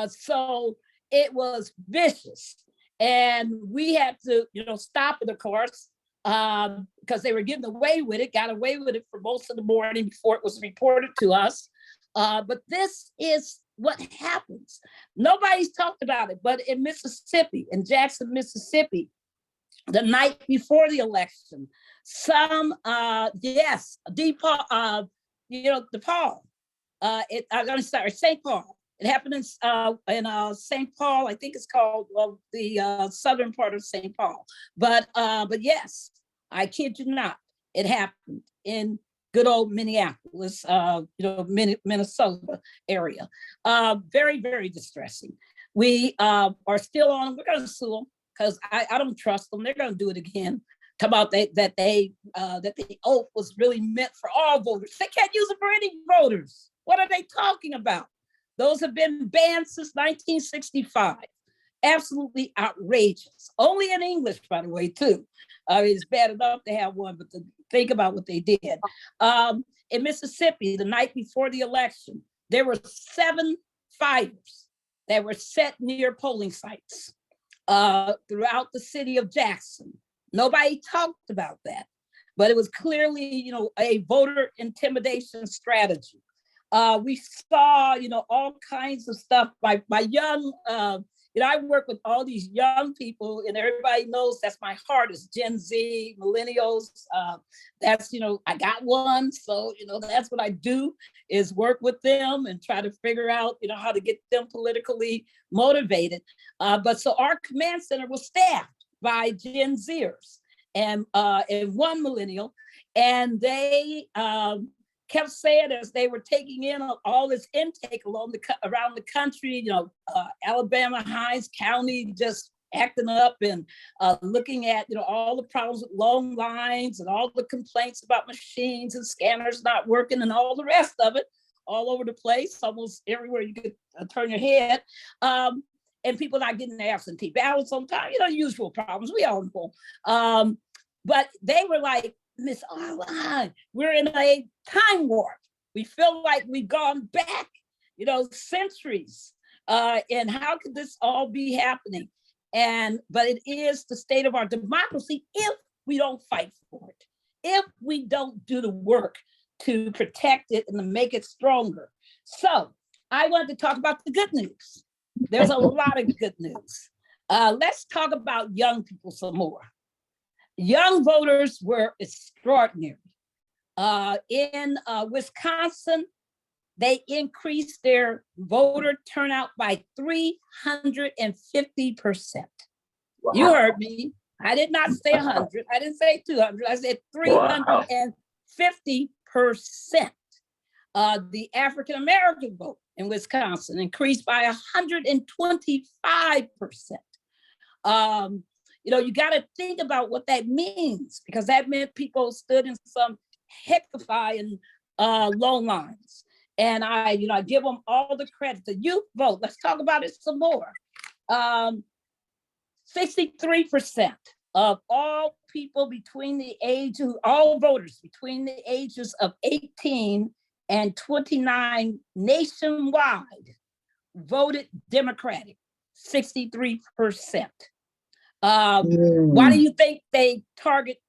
[SPEAKER 10] So it was vicious. And we had to, stop it, of course, because they were getting away with it, got away with it for most of the morning before it was reported to us. But this is what happens. Nobody's talked about it, but in Mississippi, in Jackson, Mississippi, the night before the election, some, DePaul, St. Paul. It happened in St. Paul. I think it's called the southern part of St. Paul. But yes, I kid you not, it happened in good old Minneapolis, Minnesota area. Very, very distressing. We are still on, we're gonna sue them because I don't trust them. They're gonna do it again. Come out that the oath was really meant for all voters. They can't use it for any voters. What are they talking about? Those have been banned since 1965. Absolutely outrageous. Only in English, by the way, too. It's bad enough to have one, but think about what they did. In Mississippi, the night before the election, there were 7 fires that were set near polling sites throughout the city of Jackson. Nobody talked about that, but it was clearly, a voter intimidation strategy. We saw, all kinds of stuff by young, I work with all these young people, and everybody knows that's my heart is Gen Z, millennials. That's, I got one. So, that's what I do is work with them and try to figure out, how to get them politically motivated. But so our command center was staffed by Gen Zers and one millennial, and they kept saying as they were taking in all this intake around the country, Alabama, Hinds County, just acting up and looking at, all the problems with long lines and all the complaints about machines and scanners not working and all the rest of it all over the place, almost everywhere you could turn your head. And people not getting their absentee ballots on time, usual problems, we all know. But they were like, Miss Arnwine, we're in a time warp. We feel like we've gone back, centuries. And how could this all be happening? But it is the state of our democracy if we don't fight for it, if we don't do the work to protect it and to make it stronger. So I wanted to talk about the good news. There's a lot of good news. Let's talk about young people some more. Young voters were extraordinary. In Wisconsin, they increased their voter turnout by 350%. Wow. You heard me. I did not say 100. I didn't say 200. I said 350%. The African-American vote in Wisconsin increased by 125%. You got to think about what that means, because that meant people stood in some heckifying long lines. And I give them all the credit. The youth vote, let's talk about it some more. 63% of all people all voters between the ages of 18 and 29 nationwide voted Democratic, 63%. Why do you think they target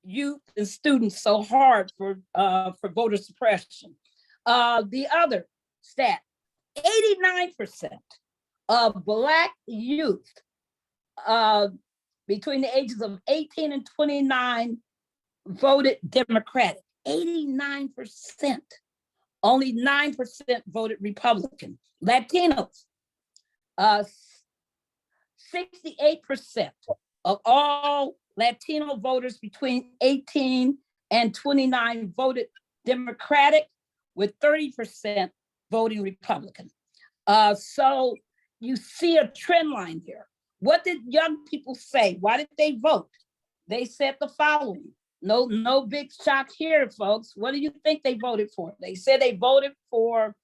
[SPEAKER 10] youth and students so hard for voter suppression? The other stat, 89% of Black youth between the ages of 18 and 29 voted Democratic, 89%. Only 9% voted Republican. Latinos, 68% of all Latino voters between 18 and 29 voted Democratic, with 30% voting Republican. So you see a trend line here. What did young people say? Why did they vote? They said the following. No big shock here, folks. What do you think they voted for? They said they voted for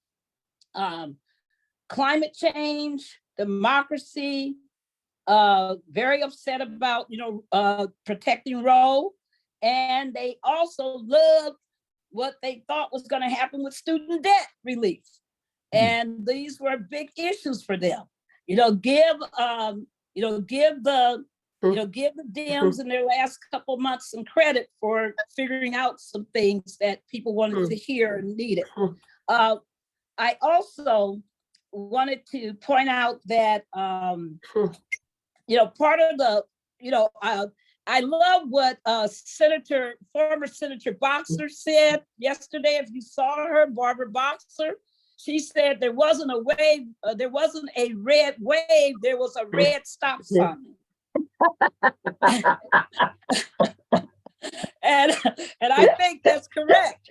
[SPEAKER 10] climate change, democracy, very upset about, protecting Roe. And they also loved what they thought was going to happen with student debt relief. And these were big issues for them. Give the Dems in their last couple of months some credit for figuring out some things that people wanted to hear and needed. I also wanted to point out that, part of the, I love what former Senator Boxer said yesterday. If you saw her, Barbara Boxer, she said there wasn't a wave, there wasn't a red wave, there was a red stop sign. And I think that's correct.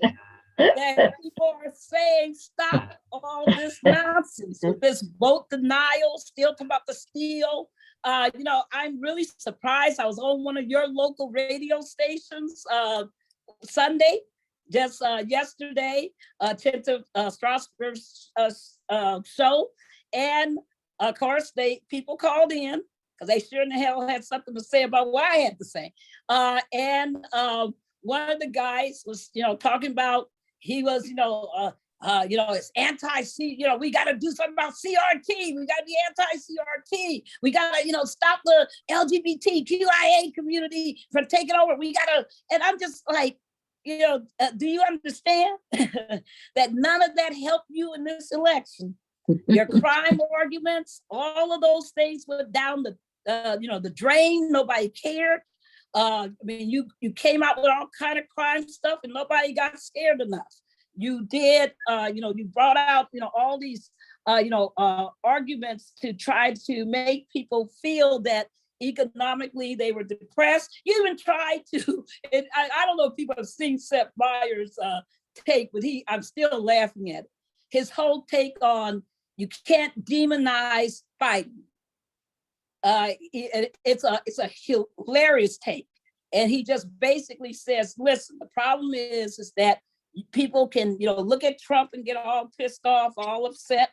[SPEAKER 10] That people are saying, stop all this nonsense with this vote denial, still talking about the steal. I'm really surprised. I was on one of your local radio stations Sunday, just yesterday, to Strasburg's show. And of course, people called in because they sure in the hell had something to say about what I had to say. And one of the guys was, talking about, he was, it's anti-C, we got to do something about CRT. We got to be anti-CRT. We got to, stop the LGBTQIA community from taking over. We got to, and I'm just like, do you understand that none of that helped you in this election? Your crime arguments, all of those things went down the drain. Nobody cared. You came out with all kind of crime stuff and nobody got scared enough. You did, you brought out, all these, arguments to try to make people feel that economically they were depressed. You even tried to, and I don't know if people have seen Seth Meyers' take, but I'm still laughing at it. His whole take on, you can't demonize Biden. It's a hilarious take. And he just basically says, listen, the problem is that people can, look at Trump and get all pissed off, all upset.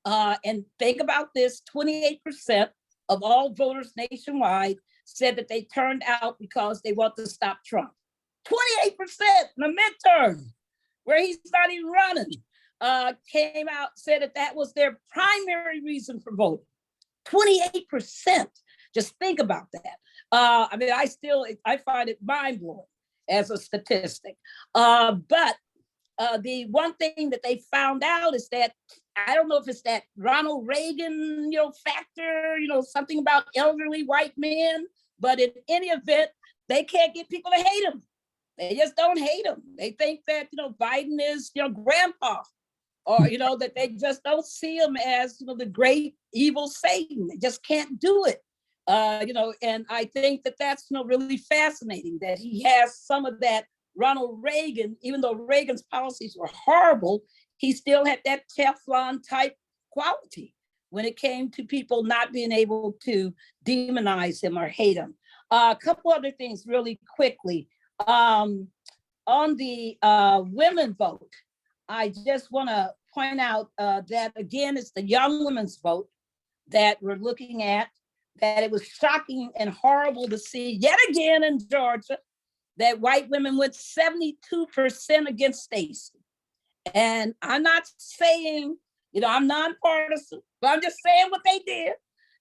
[SPEAKER 10] And think about this, 28% of all voters nationwide said that they turned out because they want to stop Trump. 28% in the midterm, where he's not even running, came out, said that was their primary reason for voting. 28%. Just think about that. I find it mind-blowing as a statistic. But the one thing that they found out is that, I don't know if it's that Ronald Reagan, factor, something about elderly white men, but in any event, they can't get people to hate him. They just don't hate him. They think that, Biden is, grandpa, or, that they just don't see him as, the great evil Satan. They just can't do it. And I think that that's, really fascinating that he has some of that Ronald Reagan, even though Reagan's policies were horrible, he still had that Teflon type quality when it came to people not being able to demonize him or hate him. A couple other things really quickly. On the women vote, I just want to point out that, again, it's the young women's vote that we're looking at, that it was shocking and horrible to see yet again in Georgia that white women went 72% against Stacey. And I'm not saying, I'm nonpartisan, but I'm just saying what they did.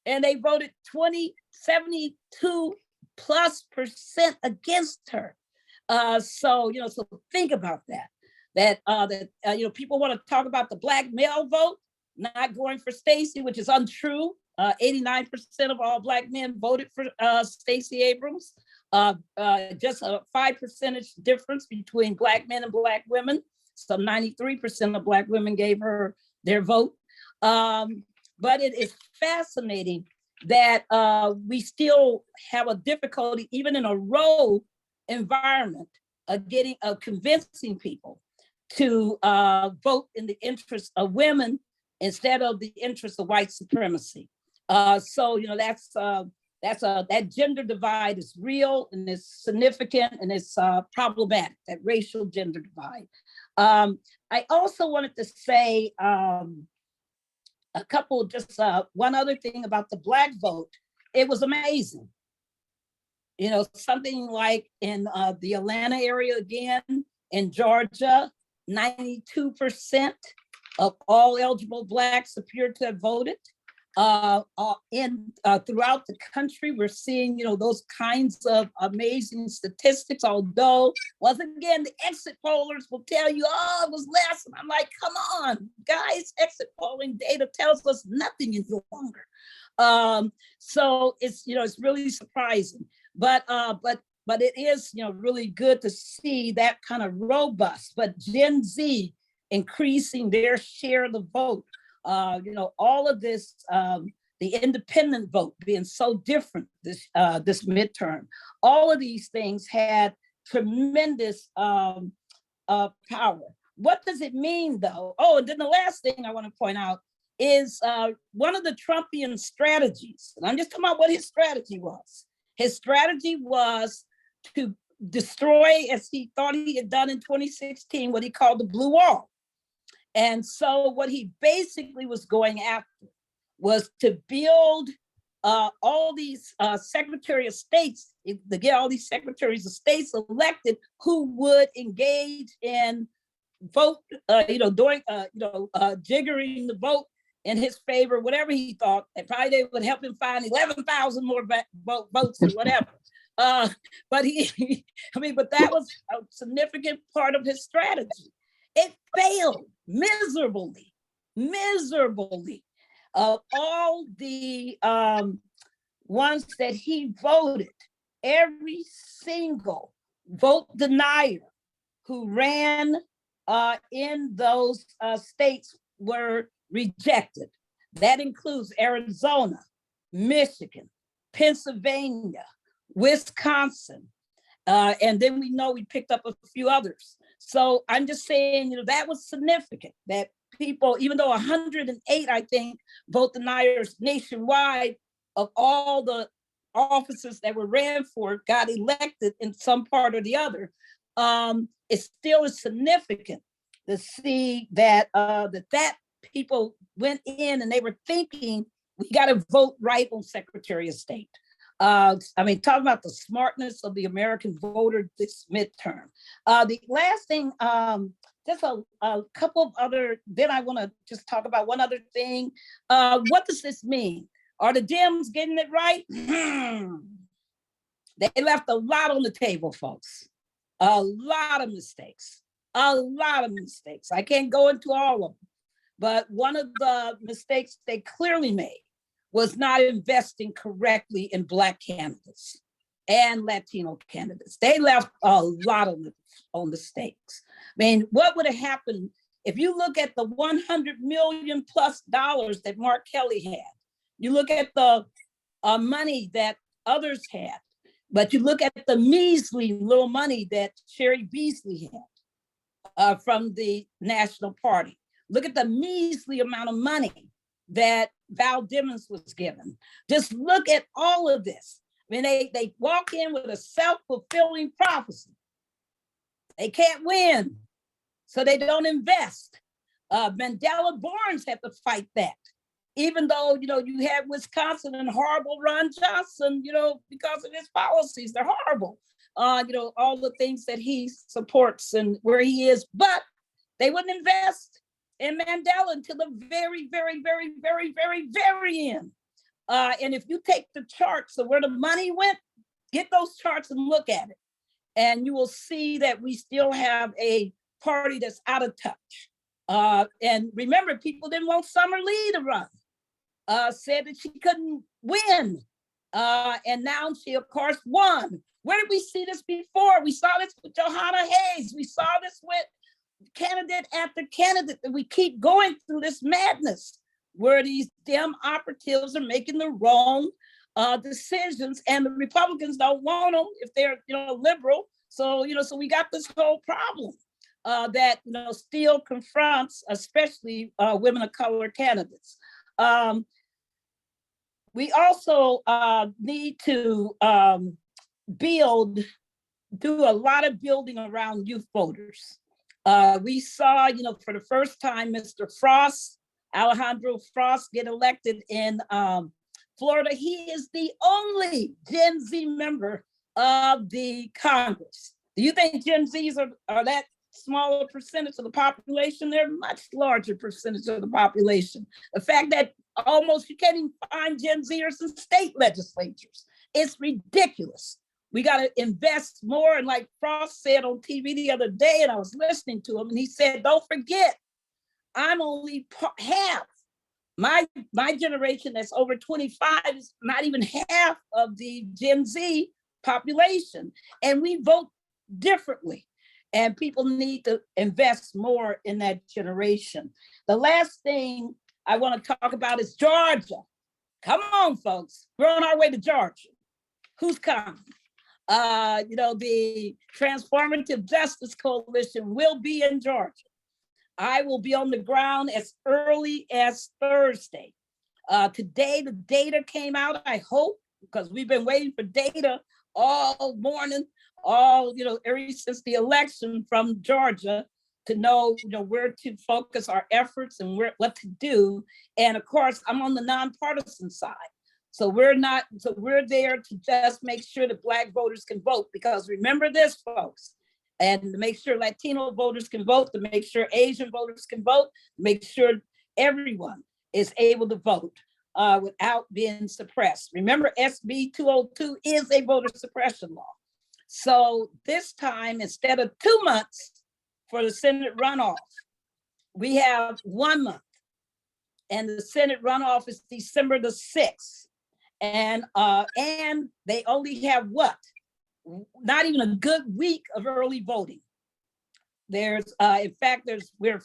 [SPEAKER 10] And they voted 72+% against her. So think about that. People want to talk about the Black male vote, not going for Stacey, which is untrue. 89% of all Black men voted for Stacey Abrams. Just a 5% difference between Black men and Black women. So 93% of Black women gave her their vote. But it is fascinating that we still have a difficulty, even in a row environment, of convincing people to vote in the interest of women instead of the interest of white supremacy. So that gender divide is real and it's significant and it's problematic, that racial gender divide. I also wanted to say one other thing about the Black vote. It was amazing. Something like in the Atlanta area again, in Georgia, 92% of all eligible Blacks appear to have voted. Throughout the country, we're seeing, those kinds of amazing statistics, although once again, the exit pollers will tell you, it was less. And I'm like, come on, guys, exit polling data tells us nothing any longer. So it's, it's really surprising, but it is, really good to see that kind of robust, but Gen Z increasing their share of the vote. All of this, the independent vote being so different this midterm, all of these things had tremendous power. What does it mean though? Oh, and then the last thing I want to point out is one of the Trumpian strategies. And I'm just talking about what his strategy was. His strategy was to destroy, as he thought he had done in 2016, what he called the blue wall. And so what he basically was going after was to build all these secretary of states, to get all these secretaries of states elected who would engage in vote, jiggering the vote in his favor, whatever he thought, and probably they would help him find 11,000 more votes or whatever. But but that was a significant part of his strategy. It failed miserably. Of all the ones that he voted, every single vote denier who ran in those states were rejected. That includes Arizona, Michigan, Pennsylvania, Wisconsin, and then we know we picked up a few others. So I'm just saying, that was significant, that people, even though 108, I think, vote deniers nationwide of all the offices that were ran for got elected in some part or the other, it still is significant to see that that people went in and they were thinking, we got to vote right on Secretary of State. Talking about the smartness of the American voter this midterm. The last thing, just a couple of other, then I want to just talk about one other thing. What does this mean? Are the Dems getting it right? They left a lot on the table, folks. A lot of mistakes. I can't go into all of them, but one of the mistakes they clearly made was not investing correctly in Black candidates and Latino candidates. They left a lot on the stakes. What would have happened if you look at the $100 million plus that Mark Kelly had, you look at the money that others had, but you look at the measly little money that Sherry Beasley had from the National Party. Look at the measly amount of money that Val Demings was given. Just look at all of this. They walk in with a self-fulfilling prophecy. They can't win, so they don't invest. Mandela Barnes had to fight that. Even though, you had Wisconsin and horrible Ron Johnson, because of his policies, they're horrible. All the things that he supports and where he is, but they wouldn't invest in Mandela until the very, very, very, very, very, very end. And if you take the charts of where the money went, get those charts and look at it. And you will see that we still have a party that's out of touch. And remember, people didn't want Summer Lee to run. Said that she couldn't win. And now she, of course, won. Where did we see this before? We saw this with Johanna Hayes. We saw this with candidate after candidate, that we keep going through this madness where these Dem operatives are making the wrong decisions, and the Republicans don't want them if they're liberal. So so we got this whole problem that still confronts, especially women of color candidates. We also need to do a lot of building around youth voters. We saw, for the first time, Mr. Frost, Alejandro Frost, get elected in Florida. He is the only Gen Z member of the Congress. Do you think Gen Zs are that smaller percentage of the population? They're a much larger percentage of the population. The fact that almost you can't even find Gen Zers in state legislatures, it's ridiculous. We got to invest more. And like Frost said on TV the other day, and I was listening to him, and he said, don't forget, I'm only half. My generation that's over 25 is not even half of the Gen Z population. And we vote differently. And people need to invest more in that generation. The last thing I want to talk about is Georgia. Come on, folks. We're on our way to Georgia. Who's coming? The Transformative Justice Coalition will be in Georgia. I will be on the ground as early as Thursday. Today, the data came out, I hope, because we've been waiting for data all morning, ever since the election from Georgia, to know, where to focus our efforts and what to do. And of course, I'm on the nonpartisan side. So we're there to just make sure that Black voters can vote, because remember this, folks, and to make sure Latino voters can vote, to make sure Asian voters can vote, to make sure everyone is able to vote without being suppressed. Remember, SB 202 is a voter suppression law. So this time, instead of 2 months for the Senate runoff, we have 1 month. And the Senate runoff is December the 6th. And they only have what? Not even a good week of early voting. We're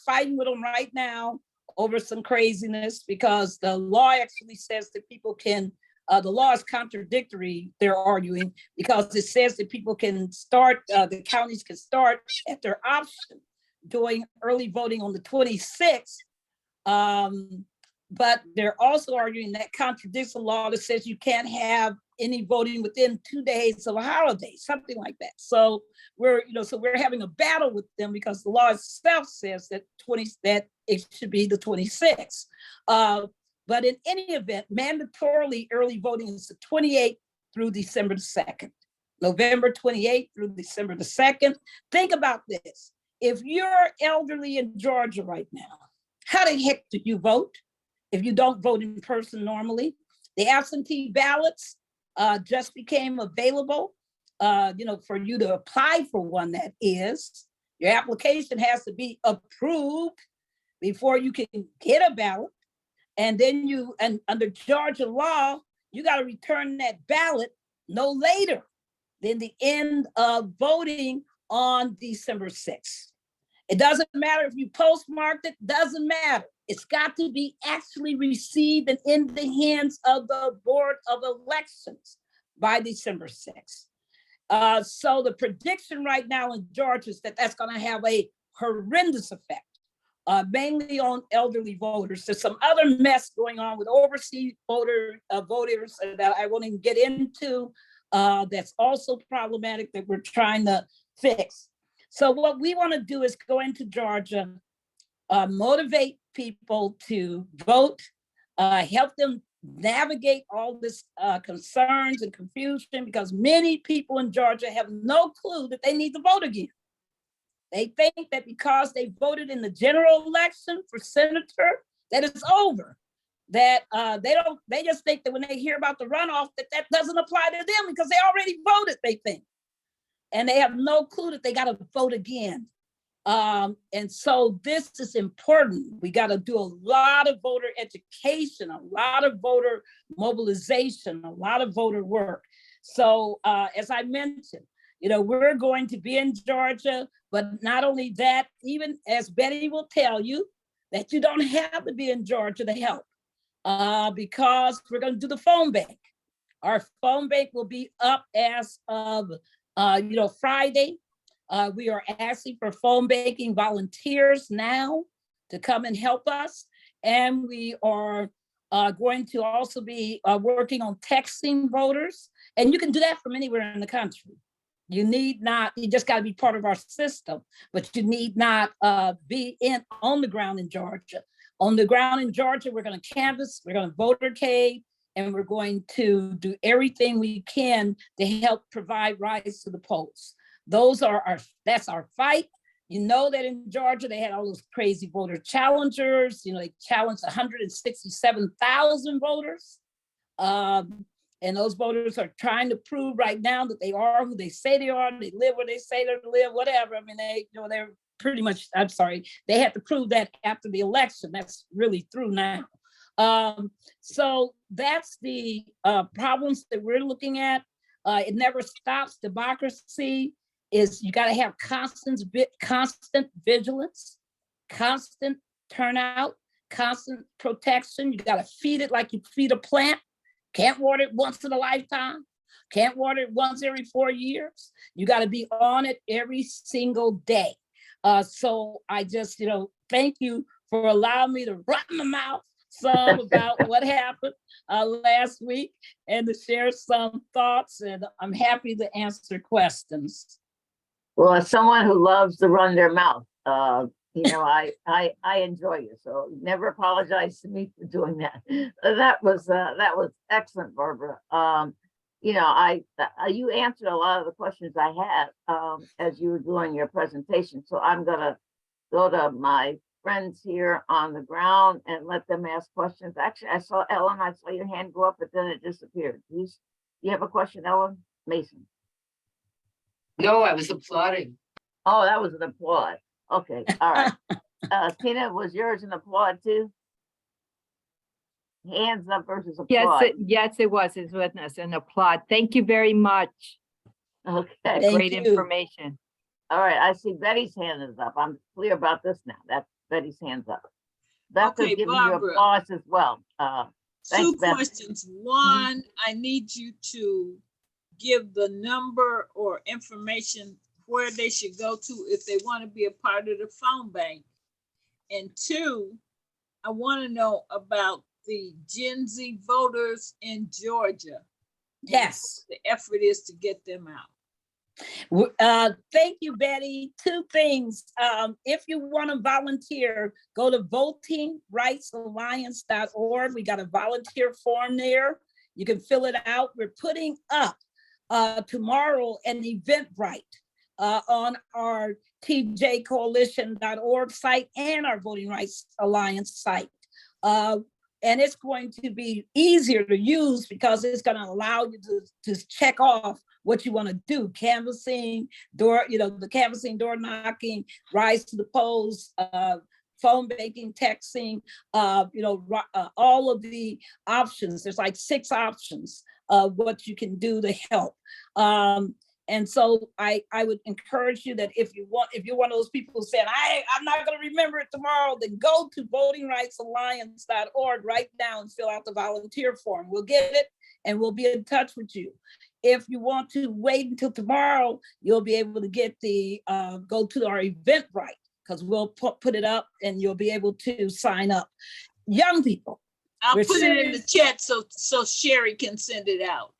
[SPEAKER 10] fighting with them right now over some craziness, because the law actually says that people can, the law is contradictory, they're arguing, because it says that people can start, the counties can start at their option doing early voting on the 26th. But they're also arguing that contradicts the law that says you can't have any voting within 2 days of a holiday, something like that. So we're having a battle with them, because the law itself says that it should be the 26th. But in any event, mandatorily early voting is the 28th through December the 2nd. November 28th through December the 2nd. Think about this. If you're elderly in Georgia right now, how the heck do you vote if you don't vote in person normally? The absentee ballots just became available, for you to apply for one. That is, your application has to be approved before you can get a ballot. And then under Georgia law, you got to return that ballot no later than the end of voting on December 6th. It doesn't matter if you postmarked it, doesn't matter. It's got to be actually received and in the hands of the Board of Elections by December 6th. So the prediction right now in Georgia is that that's going to have a horrendous effect, mainly on elderly voters. There's some other mess going on with overseas voters that I won't even get into. That's also problematic that we're trying to fix. So what we want to do is go into Georgia, motivate people to vote, help them navigate all this concerns and confusion, because many people in Georgia have no clue that they need to vote again. They think that because they voted in the general election for senator, that it's over. That they just think that when they hear about the runoff, that doesn't apply to them because they already voted, they think. And they have no clue that they got to vote again. And so this is important. We got to do a lot of voter education, a lot of voter mobilization, a lot of voter work. So as I mentioned, we're going to be in Georgia, but not only that, even as Betty will tell you, that you don't have to be in Georgia to help, because we're going to do the phone bank. Our phone bank will be up as of Friday. We are asking for phone banking volunteers now to come and help us. And we are going to also be working on texting voters. And you can do that from anywhere in the country. You just got to be part of our system, but you need not be on the ground in Georgia. On the ground in Georgia, we're going to canvass, we're going to votercade, and we're going to do everything we can to help provide rights to the polls. That's our fight. You know that in Georgia, they had all those crazy voter challengers. They challenged 167,000 voters. And those voters are trying to prove right now that they are who they say they are. They live where they say they live, whatever. I mean, they're pretty much, I'm sorry, they had to prove that after the election. That's really through now. So that's the problems that we're looking at. It never stops. Democracy is, you got to have constant vigilance, constant turnout, constant protection. You got to feed it like you feed a plant. Can't water it once in a lifetime. Can't water it once every 4 years. You got to be on it every single day. So I just, thank you for allowing me to run my mouth some about what happened last week and to share some thoughts. And I'm happy to answer questions.
[SPEAKER 1] Well, as someone who loves to run their mouth, I enjoy you. So never apologize to me for doing that. That was excellent, Barbara. You answered a lot of the questions I had as you were doing your presentation. So I'm gonna go to my friends here on the ground and let them ask questions. Actually, I saw Ellen. I saw your hand go up, but then it disappeared. You have a question, Ellen? Mason.
[SPEAKER 11] No, I was applauding.
[SPEAKER 1] Oh, that was an applaud. Okay, all right. Tina, was yours an applaud too? Hands up versus applaud.
[SPEAKER 5] Yes, it was his witness, an applaud. Thank you very much.
[SPEAKER 1] Okay.
[SPEAKER 10] Thank
[SPEAKER 5] Great
[SPEAKER 10] you.
[SPEAKER 5] information.
[SPEAKER 1] All right, I see Betty's hand is up. I'm clear about this now. That's Betty's hands up. That's
[SPEAKER 9] Okay,
[SPEAKER 1] giving you
[SPEAKER 9] Barbara.
[SPEAKER 1] applause as well.
[SPEAKER 9] Two
[SPEAKER 1] Thanks, Beth.
[SPEAKER 9] questions. One, I need you to give the number or information where they should go to if they want to be a part of the phone bank. And two, I want to know about the Gen Z voters in Georgia.
[SPEAKER 10] Yes.
[SPEAKER 9] The effort is to get them out.
[SPEAKER 10] Thank you, Betty. Two things. If you want to volunteer, go to votingrightsalliance.org. We got a volunteer form there. You can fill it out. We're putting up tomorrow an Eventbrite on our tjcoalition.org site and our Voting Rights Alliance site. And it's going to be easier to use because it's going to allow you to check off what you want to do. Canvassing, the canvassing, door knocking, rise to the polls, phone banking, texting, all of the options. There's like 6 options of what you can do to help. And so I would encourage you that if you're one of those people who said, I'm not going to remember it tomorrow, then go to votingrightsalliance.org right now and fill out the volunteer form. We'll get it and we'll be in touch with you. If you want to wait until tomorrow, you'll be able to get go to our Eventbrite because we'll put it up and you'll be able to sign up. Young people.
[SPEAKER 9] I'll put it in the chat so Sherry can send it out.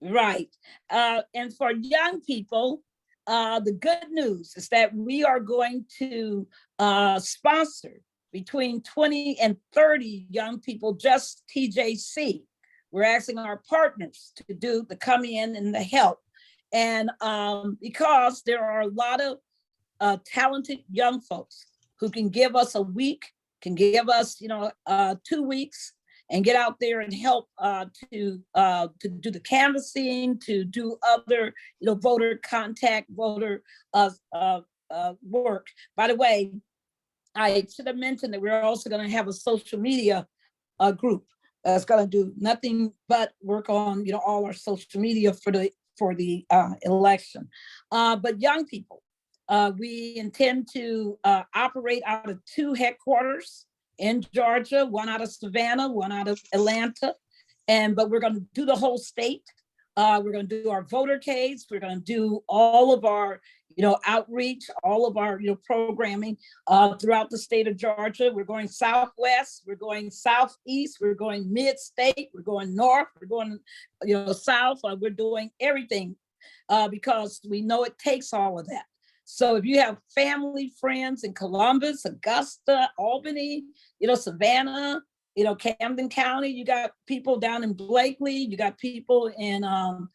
[SPEAKER 10] Right. And for young people, the good news is that we are going to sponsor between 20 and 30 young people, just TJC. We're asking our partners to do the come in and the help. And because there are a lot of talented young folks who can give us a week, can give us 2 weeks, and get out there and help to do the canvassing, to do other voter contact, voter work. By the way, I should have mentioned that we're also going to have a social media group that's going to do nothing but work on all our social media for the election. But young people, we intend to operate out of 2 headquarters in Georgia, one out of Savannah, one out of Atlanta. But we're going to do the whole state. We're going to do our voter case. We're going to do all of our, outreach, all of our, programming throughout the state of Georgia. We're going southwest, we're going southeast, we're going mid-state, we're going north, we're going, south. We're doing everything because we know it takes all of that. So if you have family, friends in Columbus, Augusta, Albany, Savannah, Camden County, you got people down in Blakely, you got people in, all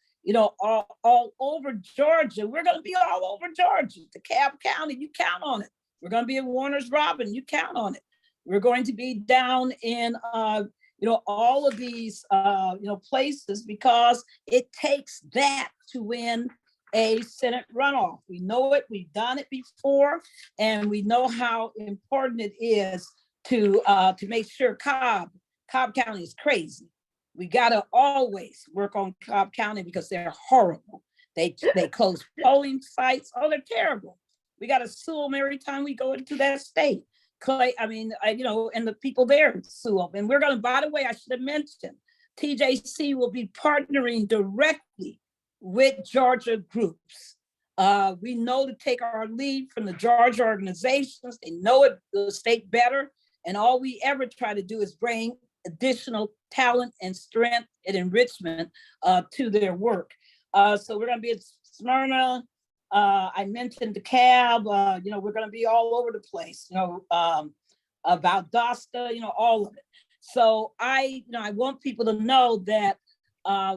[SPEAKER 10] over Georgia. We're going to be all over Georgia. DeKalb County, you count on it. We're going to be in Warner's Robin, you count on it. We're going to be down in, all of these, places because it takes that to win a Senate runoff. We know it, we've done it before, and we know how important it is to make sure Cobb County is crazy. We gotta always work on Cobb County because they're horrible. They close polling sites. Oh, they're terrible. We gotta sue them every time we go into that state. And the people there sue them. And we're gonna, by the way, I should have mentioned, TJC will be partnering directly with Georgia groups. We know to take our lead from the Georgia organizations. They know it, the state better. And all we ever try to do is bring additional talent and strength and enrichment to their work. So we're going to be at Smyrna. I mentioned the cab, we're going to be all over the place, Valdosta, all of it. So I want people to know that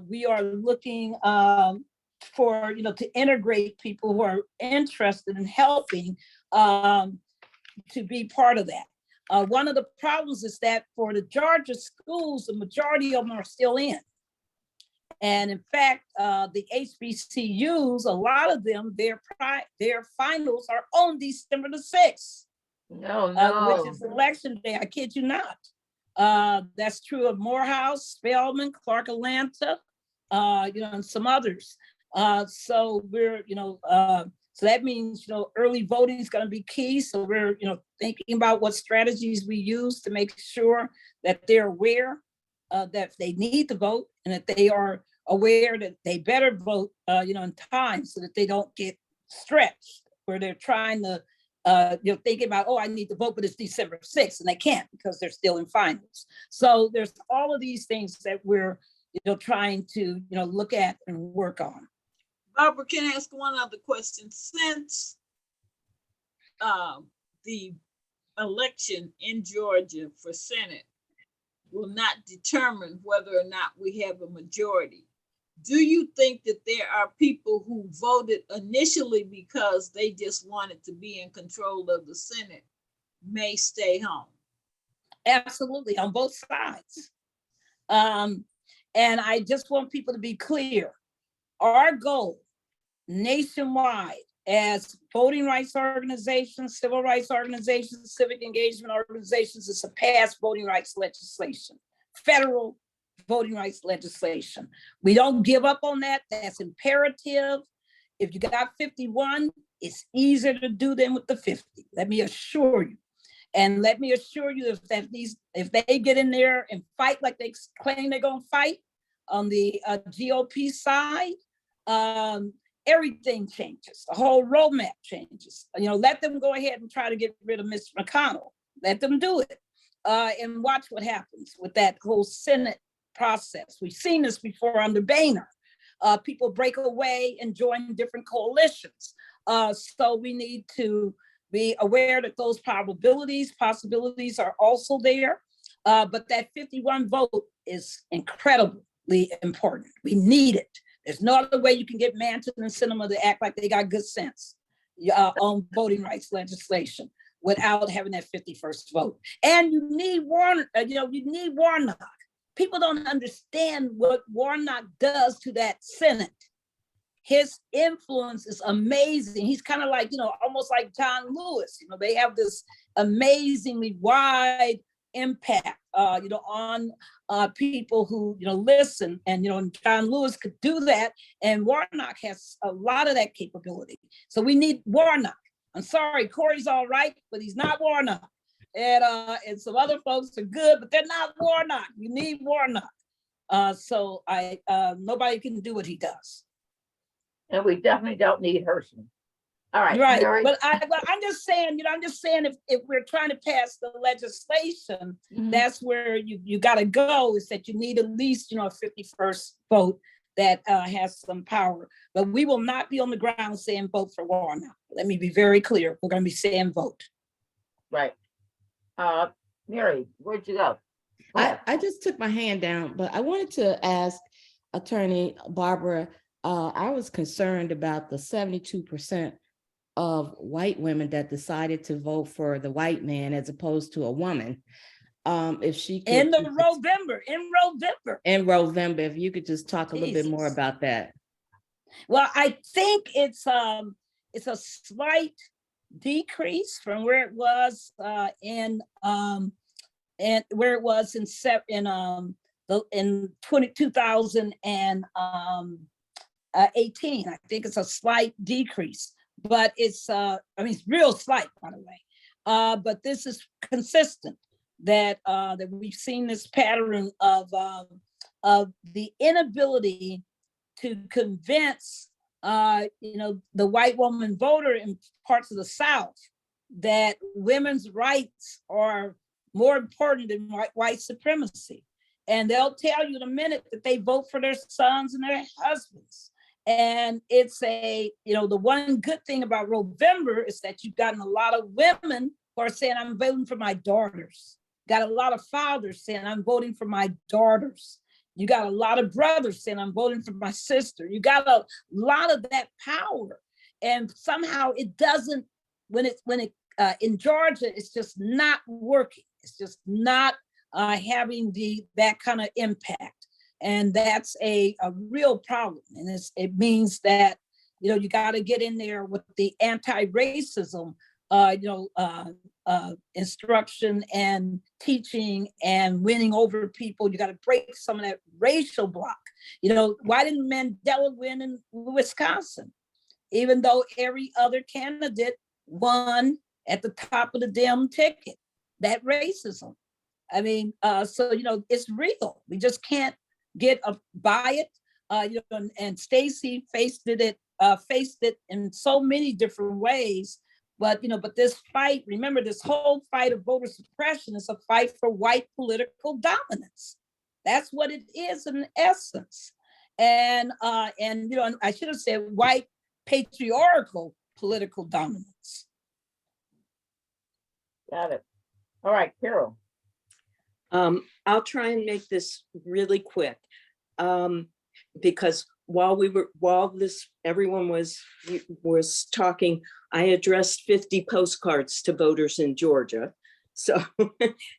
[SPEAKER 10] we are looking for, to integrate people who are interested in helping to be part of that. One of the problems is that for the Georgia schools, the majority of them are still in. And in fact, the HBCUs, a lot of them, their finals are on December the 6th. Which is election day. I kid you not. That's true of Morehouse, Spelman, Clark Atlanta, and some others. So we're, so that means, early voting is going to be key. So we're, thinking about what strategies we use to make sure that they're aware that they need to vote and that they are aware that they better vote, in time so that they don't get stretched where they're trying to, thinking about, I need to vote, but it's December 6th, and they can't because they're still in finals. So there's all of these things that we're, trying to, look at and work on.
[SPEAKER 9] Barbara, can I ask one other question? Since the election in Georgia for Senate will not determine whether or not we have a majority, do you think that there are people who voted initially because they just wanted to be in control of the Senate may stay home?
[SPEAKER 10] Absolutely, on both sides. And I just want people to be clear. Our goal nationwide as voting rights organizations, civil rights organizations, civic engagement organizations is to pass voting rights legislation, federal voting rights legislation. We don't give up on that. That's imperative. If you got 51, it's easier to do than with the 50. Let me assure you. And let me assure you, if they get in there and fight like they claim they're going to fight on the GOP side, everything changes. The whole roadmap changes. Let them go ahead and try to get rid of Mr. McConnell. Let them do it, and watch what happens with that whole Senate process. We've seen this before under Boehner. People break away and join different coalitions. So we need to be aware that those possibilities are also there. But that 51 vote is incredibly important. We need it. There's no other way you can get Manton and Sinema to act like they got good sense on voting rights legislation without having that 51st vote. And you need Warnock. People don't understand what Warnock does to that Senate. His influence is amazing. He's kind of like, almost like John Lewis. They have this amazingly wide impact, on people who, listen. And, John Lewis could do that. And Warnock has a lot of that capability. So we need Warnock. I'm sorry, Corey's all right, but he's not Warnock. And some other folks are good, but they're not Warnock. You need Warnock. So nobody can do what he does.
[SPEAKER 1] And we definitely don't need Herschel. All right.
[SPEAKER 10] Right.
[SPEAKER 1] Mary?
[SPEAKER 10] But I'm just saying, if we're trying to pass the legislation, that's where you got to go, is that you need at least, a 51st vote that has some power. But we will not be on the ground saying vote for Warnock. Let me be very clear. We're going to be saying vote.
[SPEAKER 1] Right. Mary, where'd you go?
[SPEAKER 8] I just took my hand down, but I wanted to ask Attorney Barbara, I was concerned about the 72% of white women that decided to vote for the white man as opposed to a woman. If she could,
[SPEAKER 10] in November,
[SPEAKER 8] if you could just talk a little bit more about that.
[SPEAKER 10] Well, I think it's a slight decrease from where it was in 2018. I think it's a slight decrease, but it's it's real slight, by the way. But this is consistent that we've seen this pattern of of the inability to convince, the white woman voter in parts of the South that women's rights are more important than white supremacy. And they'll tell you in a minute that they vote for their sons and their husbands. And it's the one good thing about November is that you've gotten a lot of women who are saying, I'm voting for my daughters. Got a lot of fathers saying, I'm voting for my daughters. You got a lot of brothers saying, I'm voting for my sister. You got a lot of that power. And somehow it doesn't, when it in Georgia, it's just not working. It's just not having that kind of impact. And that's a real problem. And it means that, you got to get in there with the anti-racism, instruction and teaching and winning over people. You got to break some of that racial block. Why didn't Mandela win in Wisconsin? Even though every other candidate won at the top of the damn ticket, that racism. I mean, it's real. We just can't get by it. And Stacey faced it in so many different ways. But this fight, remember, this whole fight of voter suppression is a fight for white political dominance. That's what it is in essence. And I should have said white patriarchal political dominance.
[SPEAKER 1] Got it. All right, Carol.
[SPEAKER 12] I'll try and make this really quick, because while everyone was talking, I addressed 50 postcards to voters in Georgia. So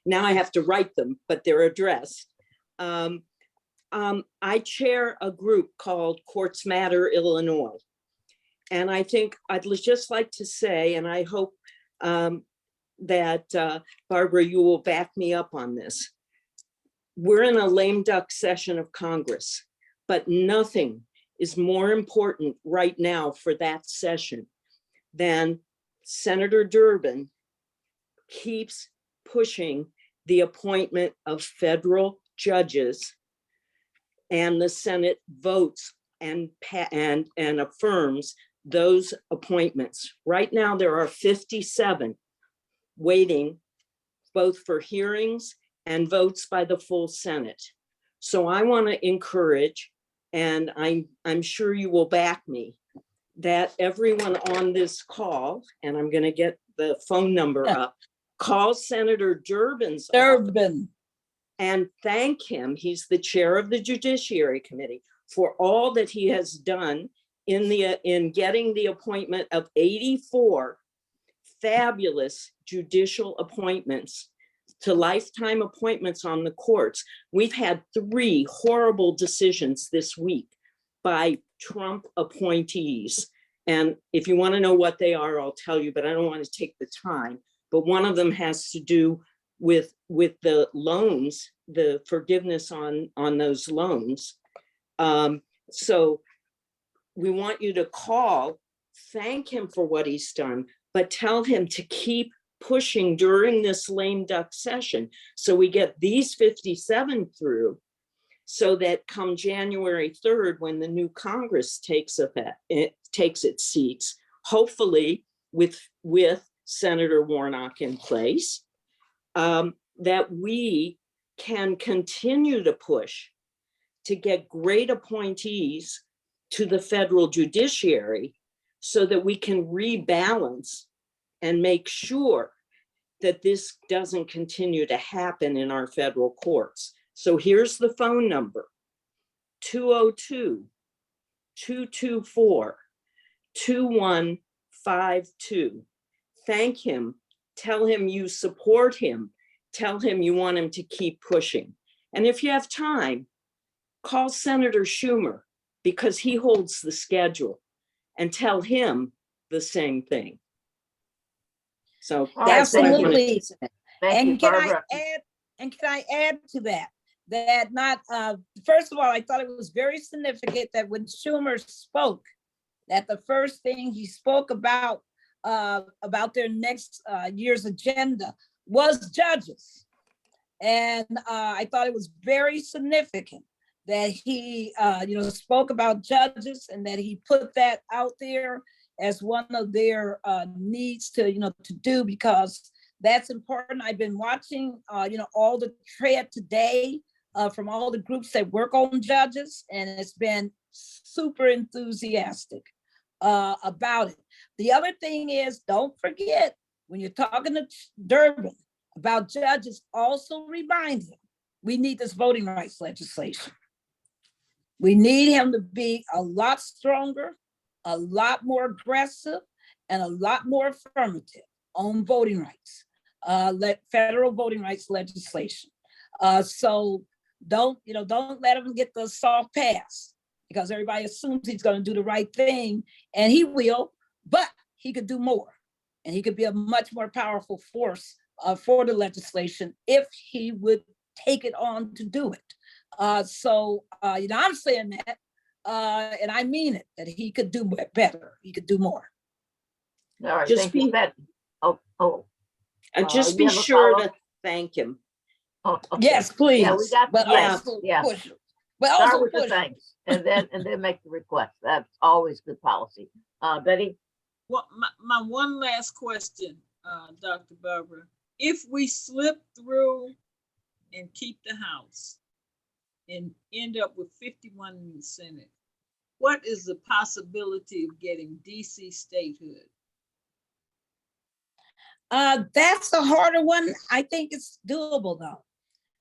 [SPEAKER 12] now I have to write them, but they're addressed. I chair a group called Courts Matter Illinois. And I think I'd just like to say, and I hope that Barbara, you will back me up on this. We're in a lame duck session of Congress, but nothing is more important right now for that session than Senator Durbin keeps pushing the appointment of federal judges, and the Senate votes and affirms those appointments. Right now, there are 57 waiting both for hearings and votes by the full Senate. So I want to encourage, and I'm sure you will back me, that everyone on this call, and I'm going to get the phone number up, call Senator Durbin's office and thank him. He's the chair of the Judiciary Committee for all that he has done in getting the appointment of 84 fabulous judicial appointments to lifetime appointments on the courts. We've had 3 horrible decisions this week by Trump appointees. And if you want to know what they are, I'll tell you, but I don't want to take the time. But one of them has to do with the loans, the forgiveness on those loans. So we want you to call, thank him for what he's done, but tell him to keep pushing during this lame duck session so we get these 57 through, so that come January 3rd, when the new Congress takes its seats, hopefully with Senator Warnock in place, that we can continue to push to get great appointees to the federal judiciary so that we can rebalance and make sure that this doesn't continue to happen in our federal courts. So here's the phone number, 202-224-2152. Thank him, tell him you support him, tell him you want him to keep pushing. And if you have time, call Senator Schumer, because he holds the schedule, and tell him the same thing. So that's what I wanted to say.
[SPEAKER 10] And can I add to that? That not, first of all, I thought it was very significant that when Schumer spoke, that the first thing he spoke about their next year's agenda was judges. And I thought it was very significant that he, spoke about judges and that he put that out there as one of their needs to, to do, because that's important. I've been watching, all the thread today from all the groups that work on judges, and it's been super enthusiastic about it. The other thing is, don't forget, when you're talking to Durbin about judges, also remind him, we need this voting rights legislation. We need him to be a lot stronger, a lot more aggressive, and a lot more affirmative on voting rights, federal voting rights legislation. So don't let him get the soft pass, because everybody assumes he's going to do the right thing, and he will, but he could do more, and he could be a much more powerful force for the legislation if he would take it on to do it. I'm saying that, and I mean it, that he could do better. He could do more.
[SPEAKER 1] All right,
[SPEAKER 12] Just
[SPEAKER 1] thank you, Betty.
[SPEAKER 12] Just
[SPEAKER 1] you
[SPEAKER 12] be
[SPEAKER 1] have a
[SPEAKER 12] sure
[SPEAKER 1] follow-up?
[SPEAKER 12] to thank him.
[SPEAKER 1] Oh, okay.
[SPEAKER 10] Yes, please.
[SPEAKER 1] Yeah, we got
[SPEAKER 10] but
[SPEAKER 1] yeah,
[SPEAKER 10] also
[SPEAKER 1] yeah.
[SPEAKER 10] push him. But
[SPEAKER 1] Start
[SPEAKER 10] also
[SPEAKER 1] with the
[SPEAKER 10] push him.
[SPEAKER 1] thanks, and then make the request. That's always good policy. Betty?
[SPEAKER 9] Well, my one last question, Dr. Barbara. If we slip through and keep the House and end up with 51 in the Senate, what is the possibility of getting DC statehood?
[SPEAKER 10] That's a harder one. I think it's doable, though.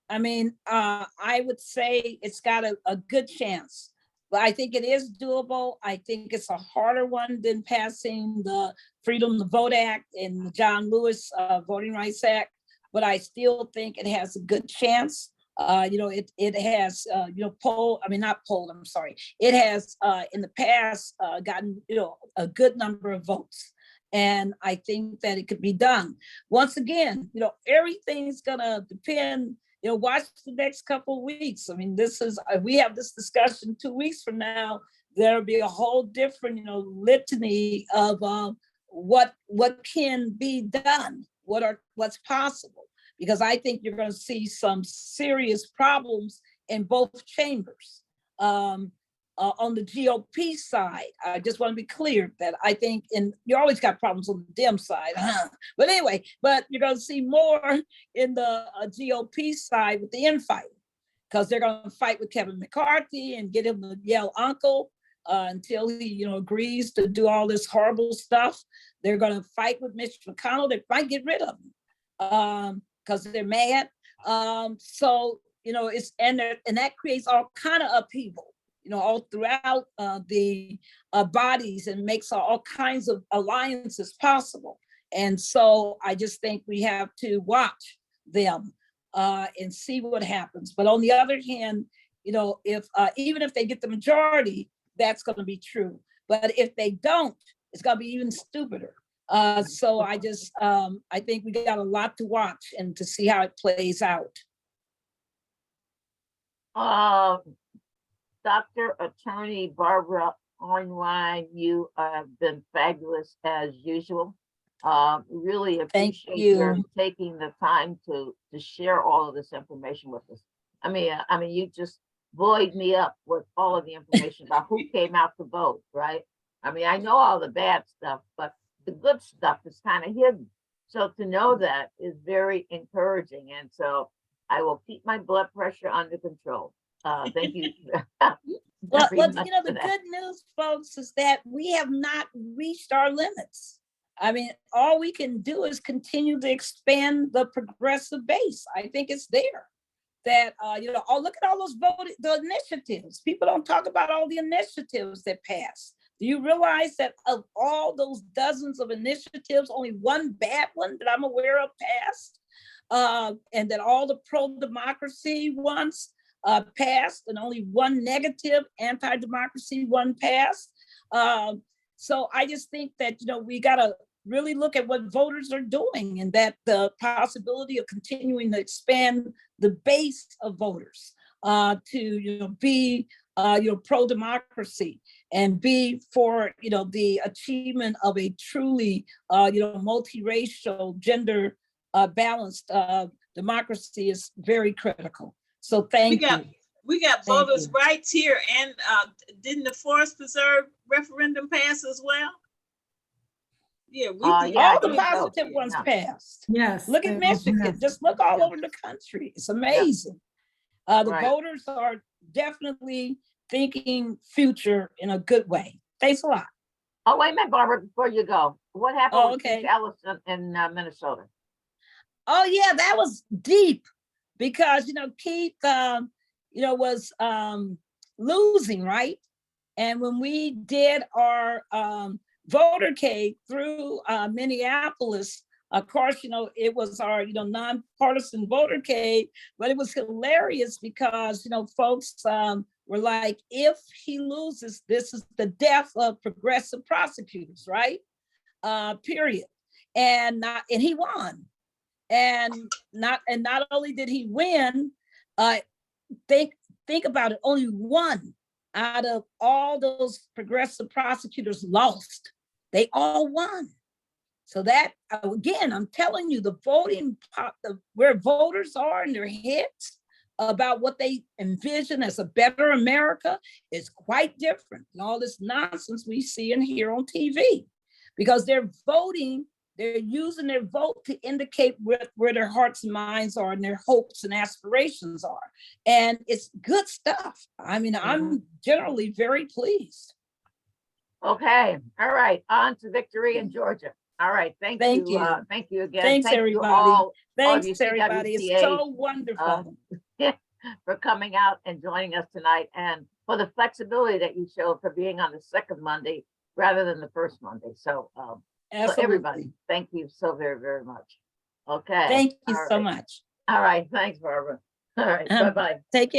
[SPEAKER 10] I mean, I would say it's got a good chance, but I think it is doable. I think it's a harder one than passing the Freedom to Vote Act and the John Lewis Voting Rights Act, but I still think it has a good chance. It has, it has in the past gotten, a good number of votes. And I think that it could be done. Once again, everything's gonna depend, watch the next couple of weeks. I mean, we have this discussion 2 weeks from now, there'll be a whole different, litany of what can be done, what's possible. Because I think you're gonna see some serious problems in both chambers. On the GOP side, I just want to be clear that I think, you always got problems on the Dem side, but anyway, you're going to see more in the GOP side with the infighting, because they're going to fight with Kevin McCarthy and get him to yell uncle until he, agrees to do all this horrible stuff. They're going to fight with Mitch McConnell. They might get rid of him because they're mad. So that creates all kind of upheaval, all throughout the bodies, and makes all kinds of alliances possible. And so I just think we have to watch them and see what happens. But on the other hand, if even if they get the majority, that's going to be true. But if they don't, it's going to be even stupider. So I think we got a lot to watch and to see how it plays out.
[SPEAKER 1] Dr. Attorney Barbara Arnwine, you have been fabulous as usual. Really appreciate your taking the time to share all of this information with us. I mean, you just buoyed me up with all of the information about who came out to vote, right? I mean, I know all the bad stuff, but the good stuff is kind of hidden. So to know that is very encouraging. And so I will keep my blood pressure under control. Thank you.
[SPEAKER 10] Well, the good news, folks, is that we have not reached our limits. I mean, all we can do is continue to expand the progressive base. I think it's there. That look at all those the initiatives. People don't talk about all the initiatives that passed. Do you realize that of all those dozens of initiatives, only one bad one that I'm aware of passed, and that all the pro-democracy ones passed, and only one negative anti-democracy one passed. So I just think that, we got to really look at what voters are doing, and that the possibility of continuing to expand the base of voters to, be, pro-democracy and be for, the achievement of a truly, multiracial, gender balanced democracy is very critical. So thank you.
[SPEAKER 9] We got
[SPEAKER 5] Thank
[SPEAKER 9] voters'
[SPEAKER 5] you.
[SPEAKER 9] rights here, and didn't the Forest Preserve referendum pass as well? Yeah, we did.
[SPEAKER 1] Yeah, I
[SPEAKER 10] All the
[SPEAKER 1] believe so.
[SPEAKER 10] positive ones
[SPEAKER 1] Yeah.
[SPEAKER 10] passed.
[SPEAKER 4] Yes.
[SPEAKER 10] Look at Michigan. Just look all over the country. It's amazing. The
[SPEAKER 1] Right.
[SPEAKER 10] voters are definitely thinking future in a good way. Thanks a lot.
[SPEAKER 1] Oh, wait a minute, Barbara, before you go, what happened
[SPEAKER 10] Oh,
[SPEAKER 1] with Keith
[SPEAKER 10] okay.
[SPEAKER 1] Ellison in Minnesota?
[SPEAKER 10] Oh yeah, that was deep because Keith was losing, right? And when we did our votercade through Minneapolis, of course, it was our nonpartisan votercade, but it was hilarious because folks were like, if he loses, this is the death of progressive prosecutors, right? Period. And he won. And not only did he win, think about it, only one out of all those progressive prosecutors lost. They all won. So that, again, I'm telling you, the voting, where voters are in their heads about what they envision as a better America is quite different than all this nonsense we see and hear on TV, because they're voting. They're using their vote to indicate where their hearts and minds are and their hopes and aspirations are. And it's good stuff. I mean, I'm generally very pleased.
[SPEAKER 1] Okay, all right, on to victory in Georgia. All right, thank you. Thank you again.
[SPEAKER 10] Thanks,
[SPEAKER 1] Thank you
[SPEAKER 10] everybody.
[SPEAKER 1] all
[SPEAKER 10] Thanks,
[SPEAKER 1] you
[SPEAKER 10] everybody. It's
[SPEAKER 1] CWTA,
[SPEAKER 10] so wonderful.
[SPEAKER 1] for coming out and joining us tonight, and for the flexibility that you showed for being on the second Monday rather than the first Monday. So, so everybody, thank you so very, very much. Okay.
[SPEAKER 10] Thank you
[SPEAKER 1] All
[SPEAKER 10] so
[SPEAKER 1] right.
[SPEAKER 10] much.
[SPEAKER 1] All right, thanks, Barbara. All right, bye-bye.
[SPEAKER 10] Take care.